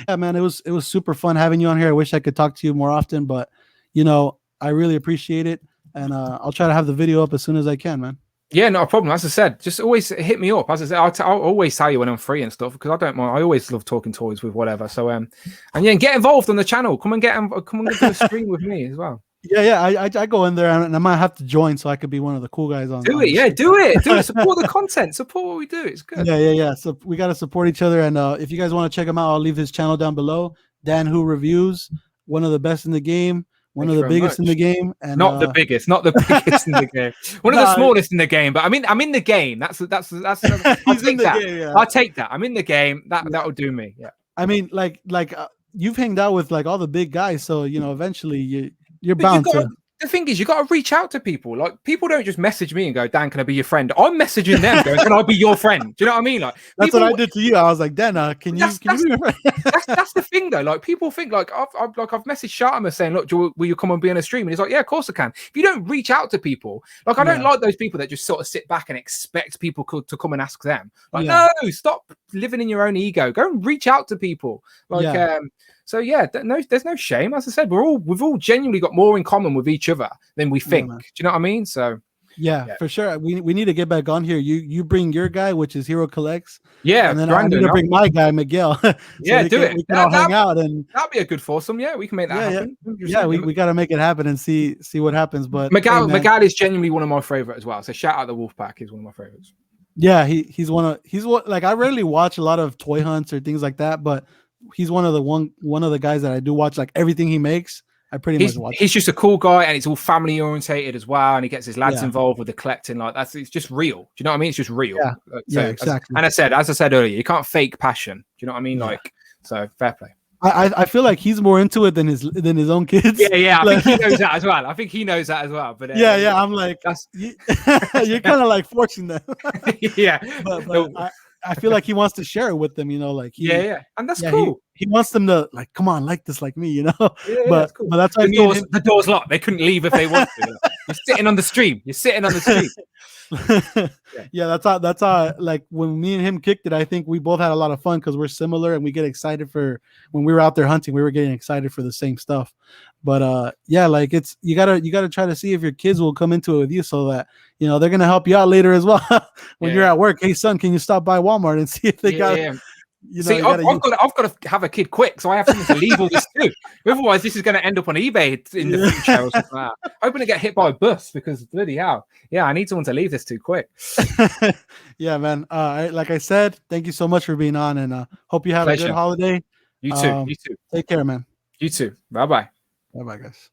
yeah, man, it was super fun having you on here. I wish I could talk to you more often, but I really appreciate it, and I'll try to have the video up as soon as I can, man. Yeah, not a problem. As I said, just always hit me up. As I said, I'll always tell you when I'm free and stuff, because I don't mind. I always love talking toys with whatever. So and get involved on the channel. Come and get the stream with me as well. Yeah. I go in there and I might have to join so I could be one of the cool guys on. Do it. Support the content. Support what we do. It's good. Yeah. So we got to support each other. And if you guys want to check him out, I'll leave his channel down below. Dan Who Reviews, one of the best in the game. One of the biggest in the game, and not the biggest in the game. One of the smallest in the game, but I'm in the game. That's I'll take that. Game, yeah. I'll take that. I'm in the game. That'll do me. Yeah. I mean, like you've hanged out with like all the big guys, so eventually you're bound to. The thing is, you got to reach out to people. Like, people don't just message me and go, Dan, can I be your friend? I'm messaging them going, can I be your friend? Do you know what I mean? Like, that's what I did to you. I was like, Dan, can you be my friend? that's the thing, though. Like, people think, like, I've messaged Sharma saying, look, will you come and be on a stream? And he's like, yeah, of course I can. If you don't reach out to people, like, I don't like those people that just sort of sit back and expect people to come and ask them. Like, no, stop living in your own ego. Go and reach out to people. Like, so there's no shame. As I said, we've all genuinely got more in common with each other than we think. Do you know what I mean? So yeah, for sure. We need to get back on here. You bring your guy, which is Hero Collects. Yeah, and then I'm gonna bring my guy, Miguel. So do it. We can all hang out, and that'd be a good foursome. Yeah, we can make that happen. Yeah, we got to make it happen and see what happens. But Miguel is genuinely one of my favorite as well. So shout out the Wolfpack. He's one of my favorites. Yeah, he's like, I rarely watch a lot of toy hunts or things like that, but he's one of the guys that I do watch, like everything he makes. I pretty much watch. He's just a cool guy, and it's all family orientated as well. And he gets his lads involved with the collecting. Like it's just real. Do you know what I mean? It's just real. Yeah, exactly. As I said earlier, you can't fake passion. Do you know what I mean? Like, so fair play. I feel like he's more into it than his own kids. Yeah. I think he knows that as well. But I'm like, you're kind of like forcing them. Yeah, but I feel like he wants to share it with them, like and that's cool. He wants them to like, come on, like this, like me, but that's cool. But that's why the door's locked. They couldn't leave if they wanted to. You're sitting on the stream. That's how like when me and him kicked it, I think we both had a lot of fun because we're similar and we get excited for when we were out there hunting. We were getting excited for the same stuff. But like it's you gotta try to see if your kids will come into it with you so that they're gonna help you out later as well. When you're at work, hey son, can you stop by Walmart and see if they got See, I've got to have a kid quick, so I have something to leave all this to. Otherwise, this is going to end up on eBay in the future or something like that. I'm going to get hit by a bus because bloody hell. Yeah, I need someone to leave this to quick. Yeah, man. Like I said, thank you so much for being on, and hope you have a good holiday. You too. Take care, man. You too. Bye-bye. Bye-bye, guys.